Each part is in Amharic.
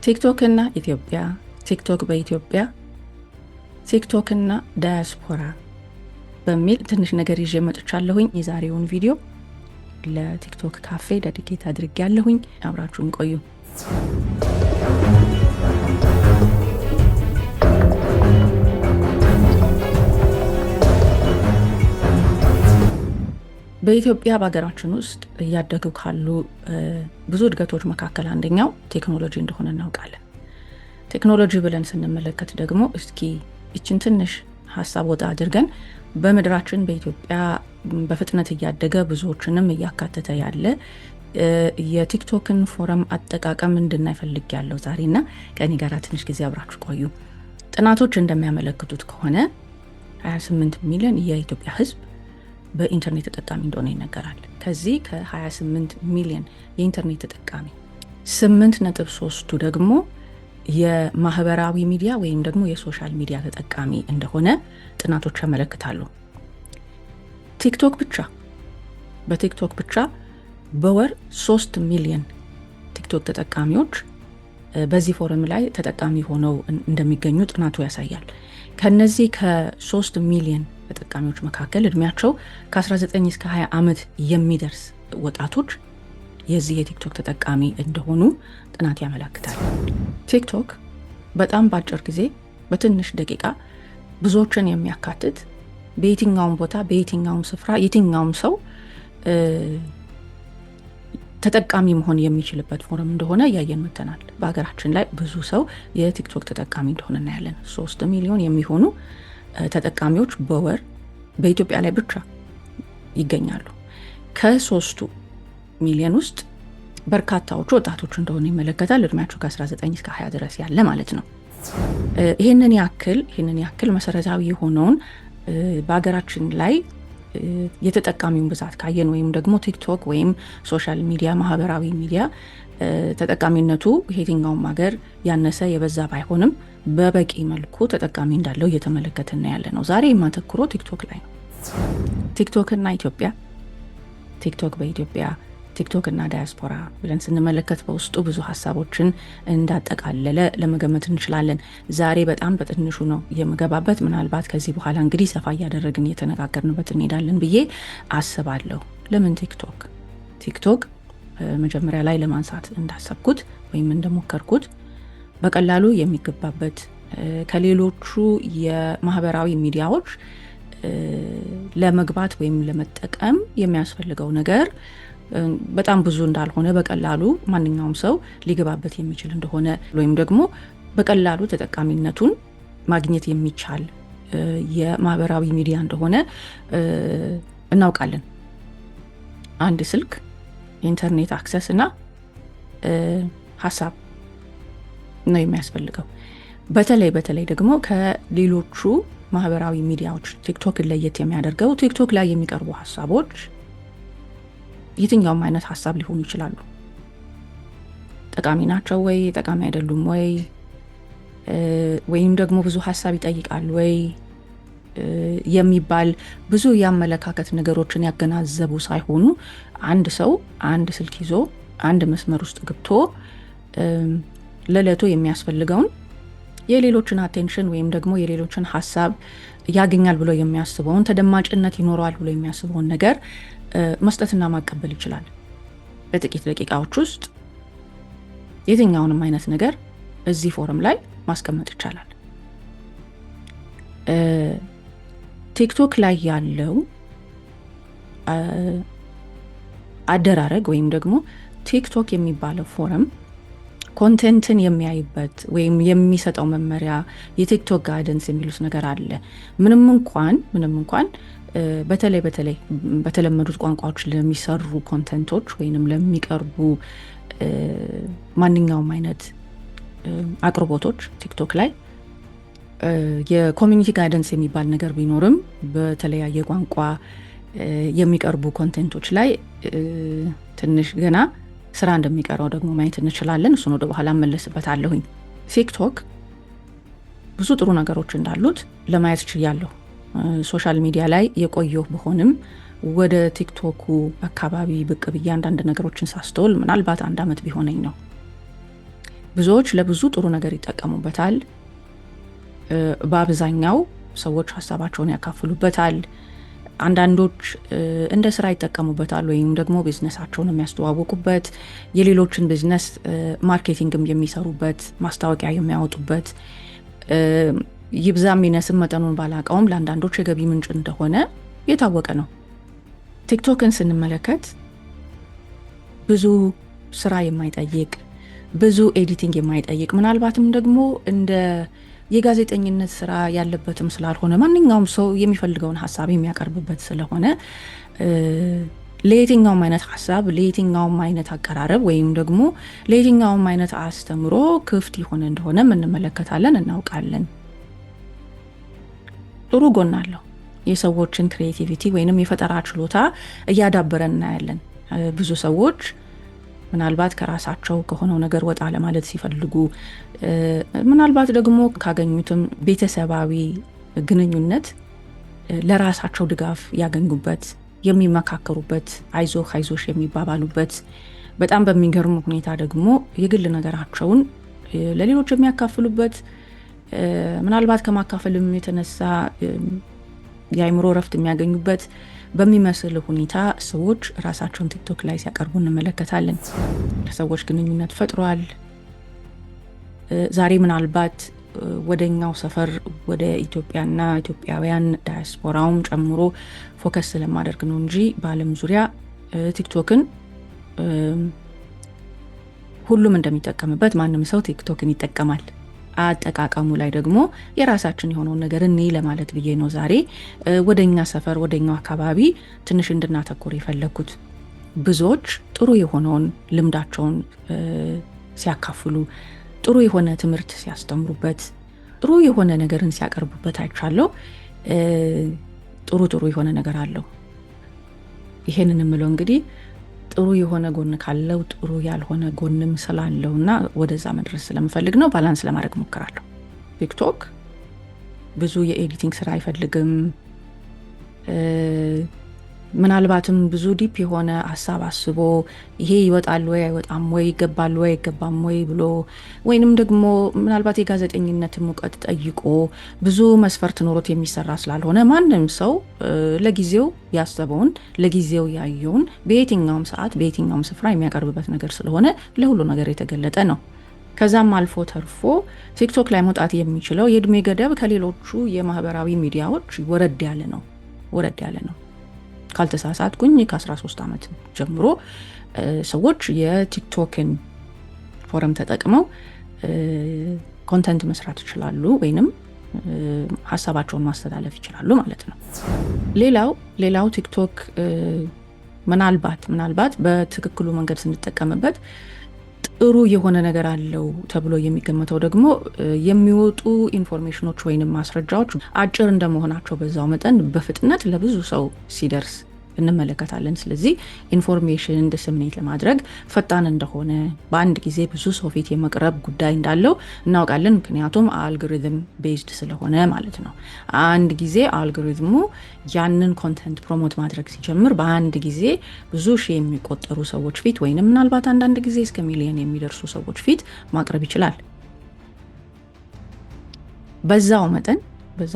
ቲክቶክ እና ኢትዮጵያ፣ ቲክቶክ በኢትዮጵያ፣ ቲክቶክ እና ዳያስፖራ በሚል ትንሽ ነገር ይዤ መጥቻለሁኝ። የዛሬውን ቪዲዮ ለቲክቶክ ካፌ ዴዲኬት አድርጌያለሁኝ። አብራችሁን ቆዩ። በኢትዮጵያ በሀገራችን ውስጥ እያደጉ ካሉ ብዙ እድገቶች መካከል አንደኛው ቴክኖሎጂ እንደሆነ እናውቃለን። ቴክኖሎጂ ብለን ስንመለከት ደግሞ እስኪ ይችን ትንሽ ሀሳብ ወጣ አድርገን በምድራችን በኢትዮጵያ በፍጥነት እያደገ ብዙዎችንም እያካተተ ያለ የቲክቶክን ፎረም አጠቃቀም እንድናይ ፈልጌያለሁ ዛሬና ከኔ ጋር ትንሽ ጊዜ አብራችሁ ቆዩ። ጥናቶች እንደሚያመለክቱት ከሆነ 28 ሚሊዮን የኢትዮጵያ ሕዝብ በኢንተርኔት ተጠቃሚ እንደሆነ ይነገራል። ከዚህ ከ28 ሚሊዮን የኢንተርኔት ተጠቃሚ 8.3ቱ ደግሞ የማህበራዊ ሚዲያ ወይም ደግሞ የሶሻል ሚዲያ ተጠቃሚ እንደሆነ ጥናቶች ያመለክታሉ። በቲክቶክ ብቻ በወር 3 ሚሊዮን ቲክቶክ ተጠቃሚዎች በዚህ ፎረም ላይ ተጠቃሚ ሆነው እንደሚገኙ ጥናቱ ያሳያል። ከነዚህ ከ3 ሚሊዮን ተጠቃሚዎች መካከል እድሜያቸው ከ19 እስከ 20 ዓመት የሚደርስ ወጣቶች የዚህ የቲክቶክ ተጠቃሚ እንደሆኑ ጥናት ያመለክታል። ቲክቶክ በጣም በአጭር ጊዜ በትንሽ ደቂቃ ብዙዎችን የሚያካትት በየትኛውም ቦታ በየትኛውም ስፍራ የትኛውም ሰው ተጠቃሚ መሆን የሚችልበት ፎረም እንደሆነ እያየን መተናል። በሀገራችን ላይ ብዙ ሰው የቲክቶክ ተጠቃሚ እንደሆነ እናያለን። 3 ሚሊዮን የሚሆኑ ተጠቃሚዎች በወር በኢትዮጵያ ላይ ብቻ ይገኛሉ። ከ3 ሚሊዮን ውስጥ በርካታዎቹ ወጣቶች እንደሆኑ ይመለከታል። እድሜያቸው ከ19 እስከ 20 ድረስ ያለ ማለት ነው። ይህንን ያክል መሰረታዊ የሆነውን በሀገራችን ላይ የተጠቃሚውን ብዛት ካየን ወይም ደግሞ ቲክቶክ ወይም ሶሻል ሚዲያ ማህበራዊ ሚዲያ ተጠቃሚነቱ የትኛውም ሀገር ያነሰ የበዛ ባይሆንም በበቂ መልኩ ተጠቃሚ እንዳለው እየተመለከትን ያለ ነው። ዛሬ የማተኩረው ቲክቶክ ላይ ነው። ቲክቶክ እና ኢትዮጵያ፣ ቲክቶክ በኢትዮጵያ፣ ቲክቶክ እና ዳያስፖራ ብለን ስንመለከት በውስጡ ብዙ ሀሳቦችን እንዳጠቃለለ ለመገመት እንችላለን። ዛሬ በጣም በትንሹ ነው የምገባበት። ምናልባት ከዚህ በኋላ እንግዲህ ሰፋ እያደረግን እየተነጋገርንበት እንሄዳለን ብዬ አስባለሁ። ለምን ቲክቶክ መጀመሪያ ላይ ለማንሳት እንዳሰብኩት ወይም እንደሞከርኩት በቀላሉ የሚገባበት ከሌሎቹ የማህበራዊ ሚዲያዎች ለመግባት ወይም ለመጠቀም የሚያስፈልገው ነገር በጣም ብዙ እንዳልሆነ በቀላሉ ማንኛውም ሰው ሊገባበት የሚችል እንደሆነ ወይም ደግሞ በቀላሉ ተጠቃሚነቱን ማግኘት የሚቻል የማህበራዊ ሚዲያ እንደሆነ እናውቃለን። አንድ ስልክ፣ ኢንተርኔት አክሰስ እና ሀሳብ ነው የሚያስፈልገው። በተለይ ደግሞ ከሌሎቹ ማህበራዊ ሚዲያዎች ቲክቶክን ለየት የሚያደርገው ቲክቶክ ላይ የሚቀርቡ ሀሳቦች የትኛውም አይነት ሀሳብ ሊሆኑ ይችላሉ። ጠቃሚ ናቸው ወይ ጠቃሚ አይደሉም ወይ ወይም ደግሞ ብዙ ሀሳብ ይጠይቃል ወይ የሚባል ብዙ የአመለካከት ነገሮችን ያገናዘቡ ሳይሆኑ አንድ ሰው አንድ ስልክ ይዞ አንድ መስመር ውስጥ ገብቶ ለዕለቱ የሚያስፈልገውን የሌሎችን አቴንሽን ወይም ደግሞ የሌሎችን ሀሳብ ያገኛል ብሎ የሚያስበውን ተደማጭነት ይኖረዋል ብሎ የሚያስበውን ነገር መስጠትና ማቀበል ይችላል። በጥቂት ደቂቃዎች ውስጥ የትኛውንም አይነት ነገር እዚህ ፎረም ላይ ማስቀመጥ ይቻላል። ቲክቶክ ላይ ያለው አደራረግ ወይም ደግሞ ቲክቶክ የሚባለው ፎረም ኮንቴንትን የሚያይበት ወይም የሚሰጠው መመሪያ የቲክቶክ ጋይደንስ የሚሉት ነገር አለ። ምንም እንኳን በተለይ በተለመዱት ቋንቋዎች ለሚሰሩ ኮንቴንቶች ወይንም ለሚቀርቡ ማንኛውም አይነት አቅርቦቶች ቲክቶክ ላይ የኮሚኒቲ ጋይደንስ የሚባል ነገር ቢኖርም በተለያየ ቋንቋ የሚቀርቡ ኮንቴንቶች ላይ ትንሽ ገና ስራ እንደሚቀረው ደግሞ ማየት እንችላለን። እሱን ወደ በኋላ መለስበታለሁኝ። ቲክቶክ ብዙ ጥሩ ነገሮች እንዳሉት ለማየት ችያለሁ። ሶሻል ሚዲያ ላይ የቆየሁ ብሆንም ወደ ቲክቶኩ አካባቢ ብቅ ብዬ አንዳንድ ነገሮችን ሳስተውል ምናልባት 1 ዓመት ቢሆነኝ ነው። ብዙዎች ለብዙ ጥሩ ነገር ይጠቀሙበታል። በአብዛኛው ሰዎች ሀሳባቸውን ያካፍሉበታል። አንዳንዶች እንደ ስራ ይጠቀሙበታል፣ ወይም ደግሞ ቢዝነሳቸውን የሚያስተዋውቁበት፣ የሌሎችን ቢዝነስ ማርኬቲንግም የሚሰሩበት፣ ማስታወቂያ የሚያወጡበት፣ ይብዛም ይነስም መጠኑን ባላቀውም ለአንዳንዶች የገቢ ምንጭ እንደሆነ የታወቀ ነው። ቲክቶክን ስንመለከት ብዙ ስራ የማይጠይቅ፣ ብዙ ኤዲቲንግ የማይጠይቅ፣ ምናልባትም ደግሞ እንደ የጋዜጠኝነት ስራ ያለበትም ስላልሆነ ማንኛውም ሰው የሚፈልገውን ሀሳብ የሚያቀርብበት ስለሆነ ለየትኛውም አይነት ሀሳብ፣ ለየትኛውም አይነት አቀራረብ ወይም ደግሞ ለየትኛውም አይነት አስተምሮ ክፍት የሆነ እንደሆነ እንመለከታለን፣ እናውቃለን። ጥሩ ጎን አለው። የሰዎችን ክሪኤቲቪቲ ወይንም የፈጠራ ችሎታ እያዳበረ እናያለን። ብዙ ሰዎች ምናልባት ከራሳቸው ከሆነው ነገር ወጣ ለማለት ሲፈልጉ፣ ምናልባት ደግሞ ካገኙትም ቤተሰባዊ ግንኙነት ለራሳቸው ድጋፍ ያገኙበት፣ የሚመካከሩበት፣ አይዞህ አይዞሽ የሚባባሉበት፣ በጣም በሚገርም ሁኔታ ደግሞ የግል ነገራቸውን ለሌሎች የሚያካፍሉበት፣ ምናልባት ከማካፈልም የተነሳ የአይምሮ ረፍት የሚያገኙበት በሚመስል ሁኔታ ሰዎች ራሳቸውን ቲክቶክ ላይ ሲያቀርቡ እንመለከታለን። ከሰዎች ግንኙነት ፈጥሯል። ዛሬ ምናልባት ወደኛው ሰፈር ወደ ኢትዮጵያና ኢትዮጵያውያን ዳያስፖራውም ጨምሮ ፎከስ ስለማደርግ ነው እንጂ በዓለም ዙሪያ ቲክቶክን ሁሉም እንደሚጠቀምበት ማንም ሰው ቲክቶክን ይጠቀማል። አጠቃቀሙ ላይ ደግሞ የራሳችን የሆነውን ነገር እኔ ለማለት ብዬ ነው ዛሬ ወደኛ ሰፈር ወደኛው አካባቢ ትንሽ እንድናተኩር የፈለኩት። ብዙዎች ጥሩ የሆነውን ልምዳቸውን ሲያካፍሉ፣ ጥሩ የሆነ ትምህርት ሲያስተምሩበት፣ ጥሩ የሆነ ነገርን ሲያቀርቡበት አይቻለሁ። ጥሩ የሆነ ነገር አለው። ይሄንን የምለው እንግዲህ ጥሩ የሆነ ጎን ካለው ጥሩ ያልሆነ ጎንም ስላለውና ወደዛ መድረስ ስለምፈልግ ነው። ባላንስ ለማድረግ ሞክራለሁ። ቲክቶክ ብዙ የኤዲቲንግ ስራ አይፈልግም። ምናልባትም ብዙ ዲፕ የሆነ ሀሳብ አስቦ ይሄ ይወጣል ወይ አይወጣም ወይ ይገባል ወይ አይገባም ወይ ብሎ ወይንም ደግሞ ምናልባት የጋዜጠኝነት ሙቀት ጠይቆ ብዙ መስፈርት ኖሮት የሚሰራ ስላልሆነ ማንም ሰው ለጊዜው ያሰበውን ለጊዜው ያየውን በየትኛውም ሰዓት በየትኛውም ስፍራ የሚያቀርብበት ነገር ስለሆነ ለሁሉ ነገር የተገለጠ ነው። ከዛም አልፎ ተርፎ ቲክቶክ ላይ መውጣት የሚችለው የእድሜ ገደብ ከሌሎቹ የማህበራዊ ሚዲያዎች ወረድ ያለ ነው። ካልተሳሳትኩኝ ከ13 ዓመት ጀምሮ ሰዎች የቲክቶክን ፎረም ተጠቅመው ኮንተንት መስራት ይችላሉ፣ ወይንም ሀሳባቸውን ማስተላለፍ ይችላሉ ማለት ነው። ሌላው ቲክቶክ ምናልባት በትክክሉ መንገድ ስንጠቀምበት ጥሩ የሆነ ነገር አለው ተብሎ የሚገመተው ደግሞ የሚወጡ ኢንፎርሜሽኖች ወይንም ማስረጃዎች አጭር እንደመሆናቸው በዛው መጠን በፍጥነት ለብዙ ሰው ሲደርስ እንመለከታለን። ስለዚህ ኢንፎርሜሽን ዲሰሚኔት ለማድረግ ፈጣን እንደሆነ በአንድ ጊዜ ብዙ ሰው ፊት የመቅረብ ጉዳይ እንዳለው እናውቃለን። ምክንያቱም አልጎሪዝም ቤዝድ ስለሆነ ማለት ነው። አንድ ጊዜ አልጎሪዝሙ ያንን ኮንተንት ፕሮሞት ማድረግ ሲጀምር በአንድ ጊዜ ብዙ ሺህ የሚቆጠሩ ሰዎች ፊት ወይንም ምናልባት አንዳንድ ጊዜ እስከ ሚሊዮን የሚደርሱ ሰዎች ፊት ማቅረብ ይችላል። በዛው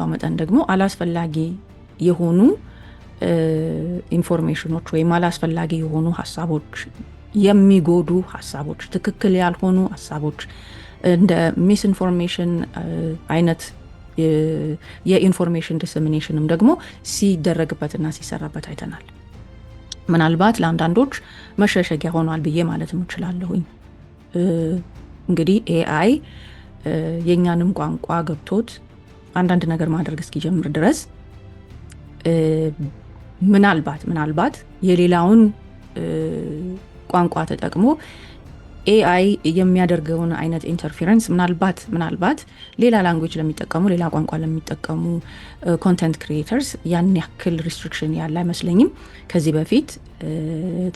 መጠን ደግሞ አላስፈላጊ የሆኑ ኢንፎርሜሽኖች ወይም አላስፈላጊ የሆኑ ሀሳቦች፣ የሚጎዱ ሀሳቦች፣ ትክክል ያልሆኑ ሀሳቦች እንደ ሚስ ኢንፎርሜሽን አይነት የኢንፎርሜሽን ዲሰሚኔሽንም ደግሞ ሲደረግበትና ሲሰራበት አይተናል። ምናልባት ለአንዳንዶች መሸሸጊያ ሆኗል ብዬ ማለት እችላለሁኝ። እንግዲህ ኤአይ የእኛንም ቋንቋ ገብቶት አንዳንድ ነገር ማድረግ እስኪጀምር ድረስ ምናልባት የሌላውን ቋንቋ ተጠቅሞ ኤአይ የሚያደርገውን አይነት ኢንተርፌረንስ ምናልባት ሌላ ላንጉዌጅ ለሚጠቀሙ ሌላ ቋንቋ ለሚጠቀሙ ኮንተንት ክሪኤተርስ ያን ያክል ሪስትሪክሽን ያለ አይመስለኝም። ከዚህ በፊት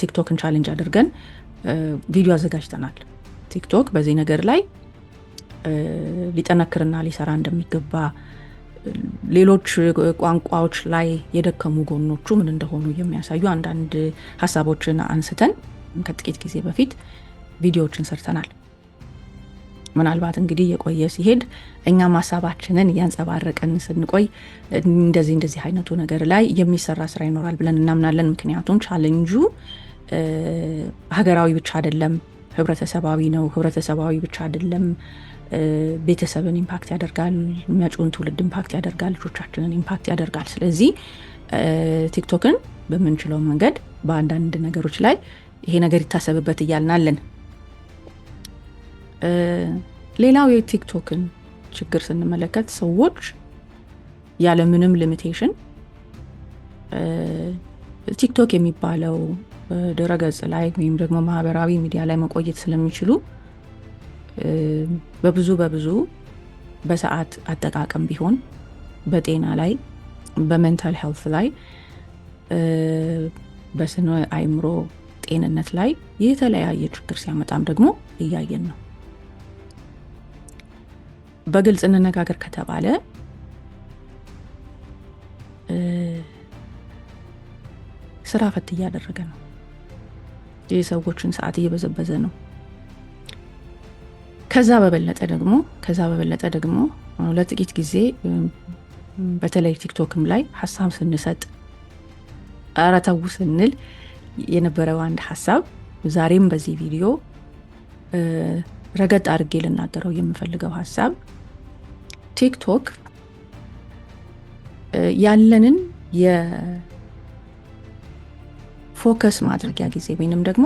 ቲክቶክን ቻሌንጅ አድርገን ቪዲዮ አዘጋጅተናል። ቲክቶክ በዚህ ነገር ላይ ሊጠነክርና ሊሰራ እንደሚገባ፣ ሌሎች ቋንቋዎች ላይ የደከሙ ጎኖቹ ምን እንደሆኑ የሚያሳዩ አንዳንድ ሀሳቦችን አንስተን ከጥቂት ጊዜ በፊት ቪዲዮዎችን ሰርተናል። ምናልባት እንግዲህ የቆየ ሲሄድ እኛም ሀሳባችንን እያንጸባረቀን ስንቆይ እንደዚህ አይነቱ ነገር ላይ የሚሰራ ስራ ይኖራል ብለን እናምናለን። ምክንያቱም ቻሌንጁ ሀገራዊ ብቻ አይደለም፣ ህብረተሰባዊ ነው። ህብረተሰባዊ ብቻ አይደለም፣ ቤተሰብን ኢምፓክት ያደርጋል፣ የሚያጭውን ትውልድ ኢምፓክት ያደርጋል፣ ልጆቻችንን ኢምፓክት ያደርጋል። ስለዚህ ቲክቶክን በምንችለው መንገድ በአንዳንድ ነገሮች ላይ ይሄ ነገር ይታሰብበት እያልናለን። ሌላው የቲክቶክን ችግር ስንመለከት ሰዎች ያለምንም ሊሚቴሽን ቲክቶክ የሚባለው ድረገጽ ላይ ወይም ደግሞ ማህበራዊ ሚዲያ ላይ መቆየት ስለሚችሉ በብዙ በሰዓት አጠቃቀም ቢሆን በጤና ላይ፣ በሜንታል ሄልት ላይ፣ በስነ አእምሮ ጤንነት ላይ የተለያየ ችግር ሲያመጣም ደግሞ እያየን ነው። በግልጽ እንነጋገር ከተባለ ስራ ፈት እያደረገ ነው። የሰዎችን ሰዓት እየበዘበዘ ነው። ከዛ በበለጠ ደግሞ ለጥቂት ጊዜ በተለይ ቲክቶክም ላይ ሀሳብ ስንሰጥ አረታው ስንል የነበረው አንድ ሀሳብ ዛሬም በዚህ ቪዲዮ ረገጥ አድርጌ ልናገረው የምፈልገው ሀሳብ ቲክቶክ ያለንን የፎከስ ማድረጊያ ጊዜ ወይንም ደግሞ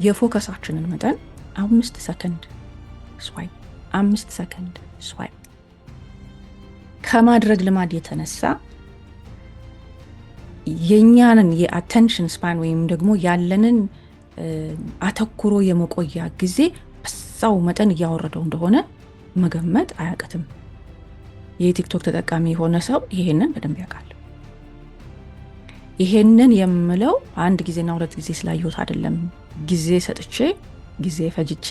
የፎከሳችንን መጠን 5 ሰከንድ ስዋይፕ ከማድረግ ልማድ የተነሳ የኛንን የአቴንሽን ስፓን ወይም ደግሞ ያለንን አተኩሮ የመቆያ ጊዜ በዛው መጠን እያወረደው እንደሆነ መገመት አያቅትም። የቲክቶክ ተጠቃሚ የሆነ ሰው ይሄንን በደንብ ያውቃል። ይሄንን የምለው አንድ ጊዜና 2 ጊዜ ስላየሁት አይደለም። ጊዜ ሰጥቼ ጊዜ ፈጅቼ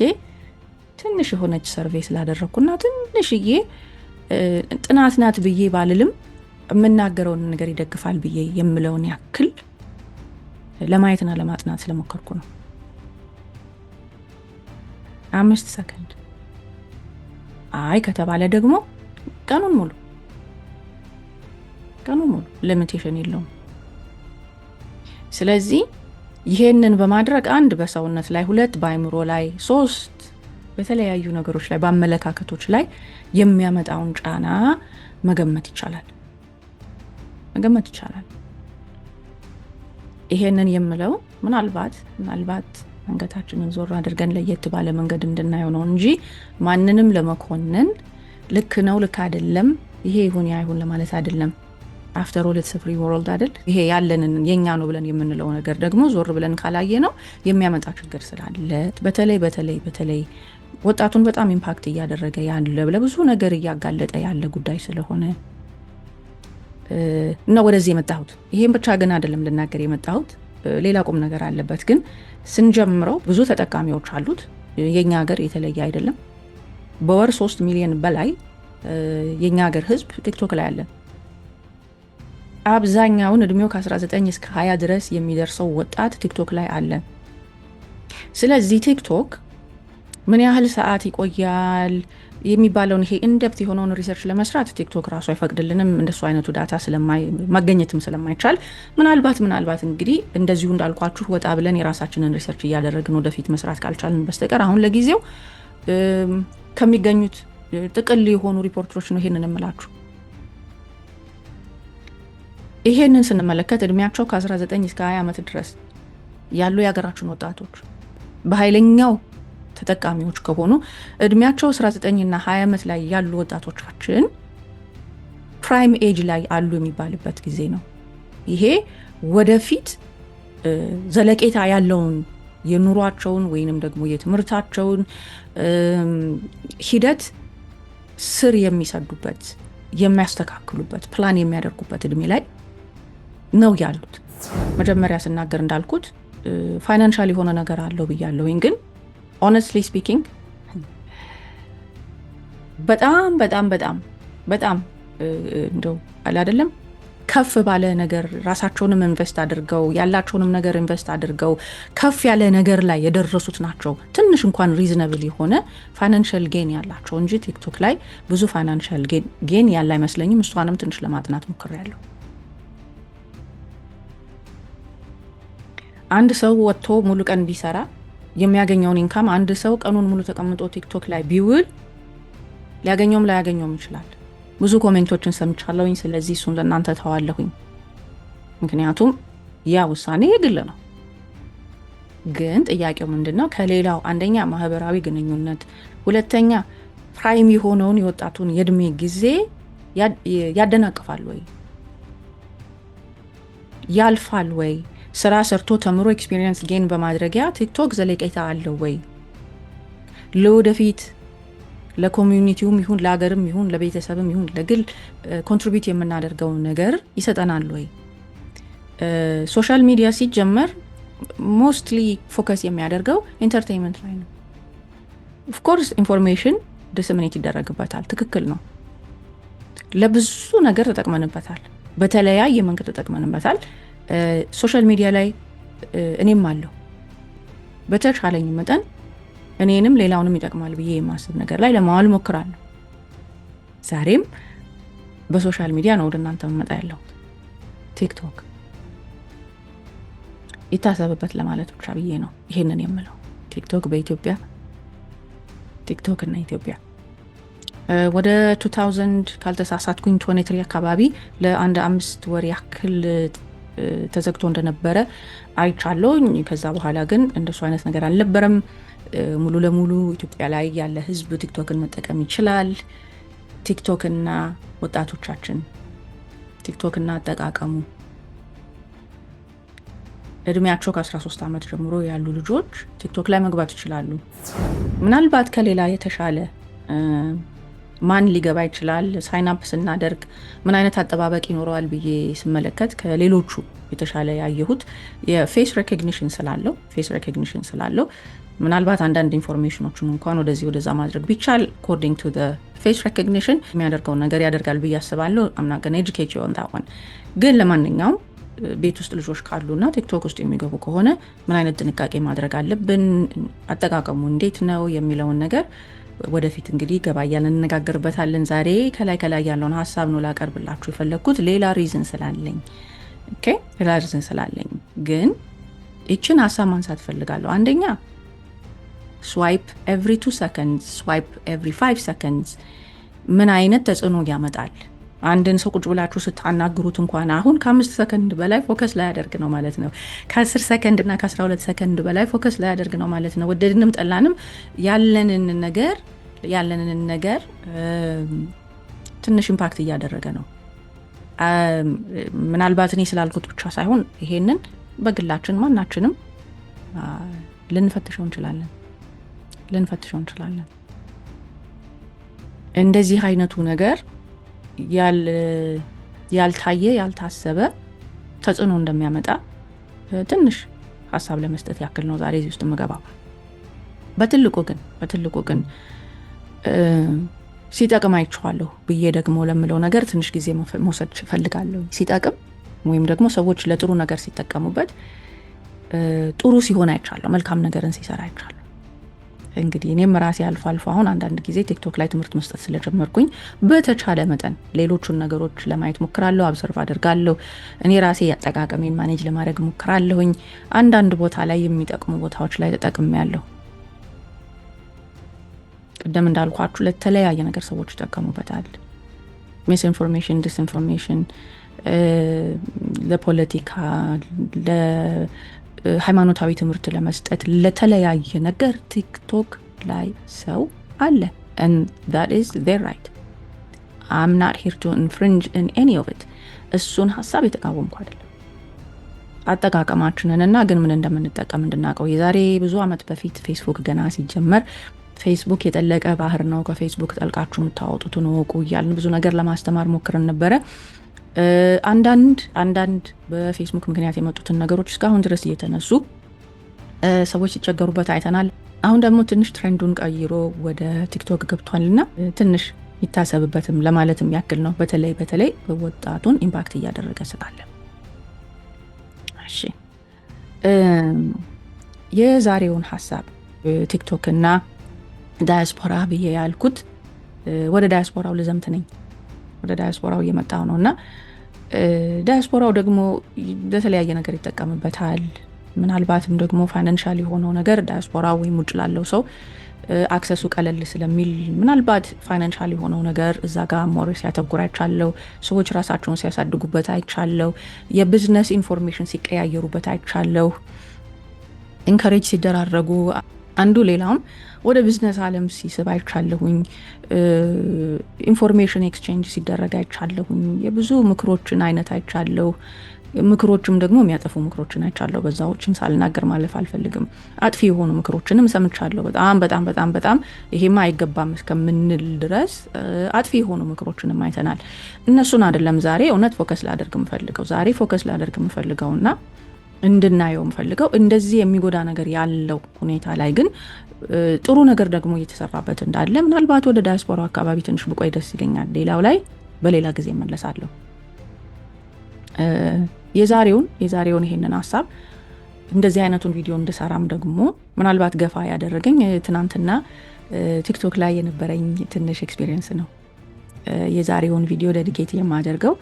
ትንሽ የሆነች ሰርቬይ ስላደረኩና ትንሽዬ ጥናት ናት ብዬ ባልልም የምናገረውን ነገር ይደግፋል ብዬ የምለውን ያክል ለማየትና ለማጥናት ስለሞከርኩ ነው። 5 ሰከንድ አይ ከተባለ ደግሞ ቀኑን ሙሉ ሊሚቴሽን የለውም። ስለዚህ ይሄንን በማድረግ 1 በሰውነት ላይ፣ 2 በአእምሮ ላይ፣ 3 በተለያዩ ነገሮች ላይ በአመለካከቶች ላይ የሚያመጣውን ጫና መገመት ይቻላል። ይሄንን የምለው ምናልባት አንገታችንን ዞር አድርገን ለየት ባለ መንገድ እንድናየው ነው እንጂ ማንንም ለመኮነን ልክ ነው ልክ አይደለም ይሄ ይሁን ያ ይሁን ለማለት አይደለም። አፍተር ኦል ኢትስ ፍሪ ወርልድ አይደል? ይሄ ያለንን የኛ ነው ብለን የምንለው ነገር ደግሞ ዞር ብለን ካላየ ነው የሚያመጣ ችግር ስላለ በተለይ ወጣቱን በጣም ኢምፓክት እያደረገ ያለ ለብዙ ነገር እያጋለጠ ያለ ጉዳይ ስለሆነ እና ወደዚህ የመጣሁት ይሄን ብቻ ግን አይደለም ልናገር የመጣሁት ሌላ ቁም ነገር አለበት። ግን ስንጀምረው ብዙ ተጠቃሚዎች አሉት። የኛ ሀገር የተለየ አይደለም። በወር 3 ሚሊዮን በላይ የኛ ሀገር ህዝብ ቲክቶክ ላይ አለ። አብዛኛውን እድሜው ከ19 እስከ 20 ድረስ የሚደርሰው ወጣት ቲክቶክ ላይ አለ። ስለዚህ ቲክቶክ ምን ያህል ሰዓት ይቆያል የሚባለውን ይሄ ኢንደፕት የሆነውን ሪሰርች ለመስራት ቲክቶክ ራሱ አይፈቅድልንም። እንደሱ አይነቱ ዳታ ማገኘትም ስለማይቻል ምናልባት እንግዲህ እንደዚሁ እንዳልኳችሁ ወጣ ብለን የራሳችንን ሪሰርች እያደረግን ወደፊት መስራት ካልቻልን በስተቀር አሁን ለጊዜው ከሚገኙት ጥቅል የሆኑ ሪፖርቶች ነው ይሄንን እምላችሁ። ይሄንን ስንመለከት እድሜያቸው ከ19 እስከ 20 ዓመት ድረስ ያሉ የሀገራችን ወጣቶች በኃይለኛው ተጠቃሚዎች ከሆኑ እድሜያቸው 19 እና 20 ዓመት ላይ ያሉ ወጣቶቻችን ፕራይም ኤጅ ላይ አሉ የሚባልበት ጊዜ ነው። ይሄ ወደፊት ዘለቄታ ያለውን የኑሯቸውን ወይንም ደግሞ የትምህርታቸውን ሂደት ስር የሚሰዱበት የሚያስተካክሉበት ፕላን የሚያደርጉበት እድሜ ላይ ነው ያሉት። መጀመሪያ ስናገር እንዳልኩት ፋይናንሻል የሆነ ነገር አለው ብያለሁ። ግን ሆነስትሊ ስፒኪንግ በጣም እንደው አይደለም ከፍ ባለ ነገር ራሳቸውንም ኢንቨስት አድርገው ያላቸውንም ነገር ኢንቨስት አድርገው ከፍ ያለ ነገር ላይ የደረሱት ናቸው ትንሽ እንኳን ሪዝነብል የሆነ ፋይናንሻል ጌን ያላቸው እንጂ ቲክቶክ ላይ ብዙ ፋይናንሻል ጌን ያለ አይመስለኝም። እሷንም ትንሽ ለማጥናት ሞክሬያለሁ። አንድ ሰው ወጥቶ ሙሉ ቀን ቢሰራ የሚያገኘውን ኢንካም አንድ ሰው ቀኑን ሙሉ ተቀምጦ ቲክቶክ ላይ ቢውል ሊያገኘውም ላያገኘውም ይችላል። ብዙ ኮሜንቶችን ሰምቻለሁኝ። ስለዚህ እሱን ለእናንተ ተዋለሁኝ። ምክንያቱም ያ ውሳኔ የግል ነው። ግን ጥያቄው ምንድን ነው? ከሌላው አንደኛ ማህበራዊ ግንኙነት፣ ሁለተኛ ፕራይም የሆነውን የወጣቱን የእድሜ ጊዜ ያደናቅፋል ወይ ያልፋል ወይ? ስራ ሰርቶ ተምሮ ኤክስፒሪየንስ ጌን በማድረጊያ ቲክቶክ ዘለቄታ አለው ወይ? ለወደፊት ለኮሚዩኒቲውም ይሁን ለሀገርም ይሁን ለቤተሰብም ይሁን ለግል ኮንትሪቢዩት የምናደርገው ነገር ይሰጠናል ወይ? ሶሻል ሚዲያ ሲጀመር ሞስትሊ ፎከስ የሚያደርገው ኢንተርቴይንመንት ላይ ነው። ኦፍኮርስ ኢንፎርሜሽን ዲስሚኔት ይደረግበታል፣ ትክክል ነው። ለብዙ ነገር ተጠቅመንበታል፣ በተለያየ መንገድ ተጠቅመንበታል። ሶሻል ሚዲያ ላይ እኔም አለው በተቻለኝ መጠን እኔንም ሌላውንም ይጠቅማል ብዬ የማስብ ነገር ላይ ለማዋል ሞክራለሁ። ዛሬም በሶሻል ሚዲያ ነው ወደ እናንተ መመጣ ያለው። ቲክቶክ ይታሰብበት ለማለት ብቻ ብዬ ነው ይሄንን የምለው። ቲክቶክ በኢትዮጵያ ቲክቶክ እና ኢትዮጵያ ወደ 2000 ካልተሳሳትኩኝ 23 አካባቢ ለአንድ 5 ወር ያክል ተዘግቶ እንደነበረ አይቻለሁኝ። ከዛ በኋላ ግን እንደሱ አይነት ነገር አልነበረም። ሙሉ ለሙሉ ኢትዮጵያ ላይ ያለ ህዝብ ቲክቶክን መጠቀም ይችላል። ቲክቶክና ወጣቶቻችን ቲክቶክና አጠቃቀሙ እድሜያቸው ከ13 ዓመት ጀምሮ ያሉ ልጆች ቲክቶክ ላይ መግባት ይችላሉ። ምናልባት ከሌላ የተሻለ ማን ሊገባ ይችላል? ሳይን አፕ ስናደርግ ምን አይነት አጠባበቅ ይኖረዋል ብዬ ስመለከት ከሌሎቹ የተሻለ ያየሁት የፌስ ሬኮግኒሽን ስላለው ምናልባት አንዳንድ ኢንፎርሜሽኖችን እንኳን ወደዚህ ወደዛ ማድረግ ቢቻል አኮርዲንግ ቱ ዘ ፌስ ሬኮግኒሽን የሚያደርገውን ነገር ያደርጋል ብዬ አስባለሁ። አምና ገና ኤጁኬት ኦን ዳት ዋን። ግን ለማንኛውም ቤት ውስጥ ልጆች ካሉና ቲክቶክ ውስጥ የሚገቡ ከሆነ ምን አይነት ጥንቃቄ ማድረግ አለብን፣ አጠቃቀሙ እንዴት ነው የሚለውን ነገር ወደፊት እንግዲህ ገባ እያልን እንነጋገርበታለን። ዛሬ ከላይ ያለውን ሀሳብ ነው ላቀርብላችሁ የፈለግኩት ሌላ ሪዝን ስላለኝ ግን ይችን ሀሳብ ማንሳት ፈልጋለሁ። አንደኛ ስዋይፕ ኤቭሪ 2 seconds ስዋይፕ ኤቭሪ 5 seconds ምን አይነት ተጽዕኖ ያመጣል? አንድን ሰው ቁጭ ብላችሁ ስታናግሩት እንኳን አሁን ከ5 ሰከንድ በላይ ፎከስ ላይ ያደርግ ነው ማለት ነው። ከ10 ሰከንድ እና ከ12 ሰከንድ በላይ ፎከስ ላይ ያደርግ ነው ማለት ነው። ወደድንም ጠላንም ያለንን ነገር ትንሽ ኢምፓክት እያደረገ ነው። ምናልባት እኔ ስላልኩት ብቻ ሳይሆን ይሄንን በግላችን ማናችንም ልንፈትሸው እንችላለን። እንደዚህ አይነቱ ነገር ያልታየ ያልታሰበ ተጽዕኖ እንደሚያመጣ ትንሽ ሀሳብ ለመስጠት ያክል ነው ዛሬ እዚህ ውስጥ የምገባው። በትልቁ ግን ሲጠቅም አይቼዋለሁ ብዬ ደግሞ ለምለው ነገር ትንሽ ጊዜ መውሰድ እፈልጋለሁ። ሲጠቅም ወይም ደግሞ ሰዎች ለጥሩ ነገር ሲጠቀሙበት ጥሩ ሲሆን አይቻለሁ፣ መልካም ነገርን ሲሰራ አይቻለሁ። እንግዲህ እኔም ራሴ አልፎ አሁን አንዳንድ ጊዜ ቲክቶክ ላይ ትምህርት መስጠት ስለጀመርኩኝ በተቻለ መጠን ሌሎቹን ነገሮች ለማየት ሞክራለሁ፣ አብሰርቭ አደርጋለሁ። እኔ ራሴ አጠቃቀሜን ማኔጅ ለማድረግ ሞክራለሁኝ። አንዳንድ ቦታ ላይ የሚጠቅሙ ቦታዎች ላይ ተጠቅሜያለሁ። ቅድም እንዳልኳችሁ ለተለያየ ነገር ሰዎች ይጠቀሙበታል። ሚስ ኢንፎርሜሽን፣ ዲስኢንፎርሜሽን፣ ለፖለቲካ፣ ሃይማኖታዊ ትምህርት ለመስጠት ለተለያየ ነገር ቲክቶክ ላይ ሰው አለ and that is their right. I'm not here to infringe in any of it. እሱን ሀሳብ የተቃወምኩ አይደለም። አጠቃቀማችንንና ግን ምን እንደምንጠቀም እንድናውቀው የዛሬ ብዙ ዓመት በፊት ፌስቡክ ገና ሲጀመር ፌስቡክ የጠለቀ ባህር ነው፣ ከፌስቡክ ጠልቃችሁ የምታወጡትን ወቁ እያልን ብዙ ነገር ለማስተማር ሞክረን ነበረ። አንዳንድ በፌስቡክ ምክንያት የመጡትን ነገሮች እስካሁን ድረስ እየተነሱ ሰዎች ሲቸገሩበት አይተናል። አሁን ደግሞ ትንሽ ትሬንዱን ቀይሮ ወደ ቲክቶክ ገብቷልና ትንሽ ይታሰብበትም ለማለትም ያክል ነው። በተለይ ወጣቱን ኢምፓክት እያደረገ ስላለ። እሺ የዛሬውን ሀሳብ ቲክቶክ እና ዳያስፖራ ብዬ ያልኩት ወደ ዳያስፖራው ልዘምት ነኝ። ወደ ዳያስፖራው እየመጣው ነው እና ዳያስፖራው ደግሞ ለተለያየ ነገር ይጠቀምበታል። ምናልባትም ደግሞ ፋይናንሻል የሆነው ነገር ዳያስፖራ ወይም ውጭ ላለው ሰው አክሰሱ ቀለል ስለሚል ምናልባት ፋይናንሻል የሆነው ነገር እዛ ጋር ሞር ሲያተጉር አይቻለው። ሰዎች ራሳቸውን ሲያሳድጉበት አይቻለው። የቢዝነስ ኢንፎርሜሽን ሲቀያየሩበት አይቻለው። ኢንካሬጅ ሲደራረጉ አንዱ ሌላውን ወደ ቢዝነስ ዓለም ሲስብ አይቻለሁኝ። ኢንፎርሜሽን ኤክስቼንጅ ሲደረግ አይቻለሁኝ። የብዙ ምክሮችን አይነት አይቻለሁ። ምክሮችም ደግሞ የሚያጠፉ ምክሮችን አይቻለሁ። በዛዎችን ሳልናገር ማለፍ አልፈልግም። አጥፊ የሆኑ ምክሮችንም ሰምቻለሁ። በጣም ይሄማ አይገባም እስከምንል ድረስ አጥፊ የሆኑ ምክሮችንም አይተናል። እነሱን አይደለም ዛሬ እውነት ፎከስ ላደርግ የምፈልገው። ዛሬ ፎከስ ላደርግ የምፈልገውና እንድናየው የምፈልገው እንደዚህ የሚጎዳ ነገር ያለው ሁኔታ ላይ ግን ጥሩ ነገር ደግሞ እየተሰራበት እንዳለ ምናልባት ወደ ዳያስፖራው አካባቢ ትንሽ ብቆይ ደስ ይለኛል። ሌላው ላይ በሌላ ጊዜ መለሳለሁ። የዛሬውን ይሄንን ሀሳብ እንደዚህ አይነቱን ቪዲዮ እንድሰራም ደግሞ ምናልባት ገፋ ያደረገኝ ትናንትና ቲክቶክ ላይ የነበረኝ ትንሽ ኤክስፒሪየንስ ነው። የዛሬውን ቪዲዮ ዴዲኬት የማደርገው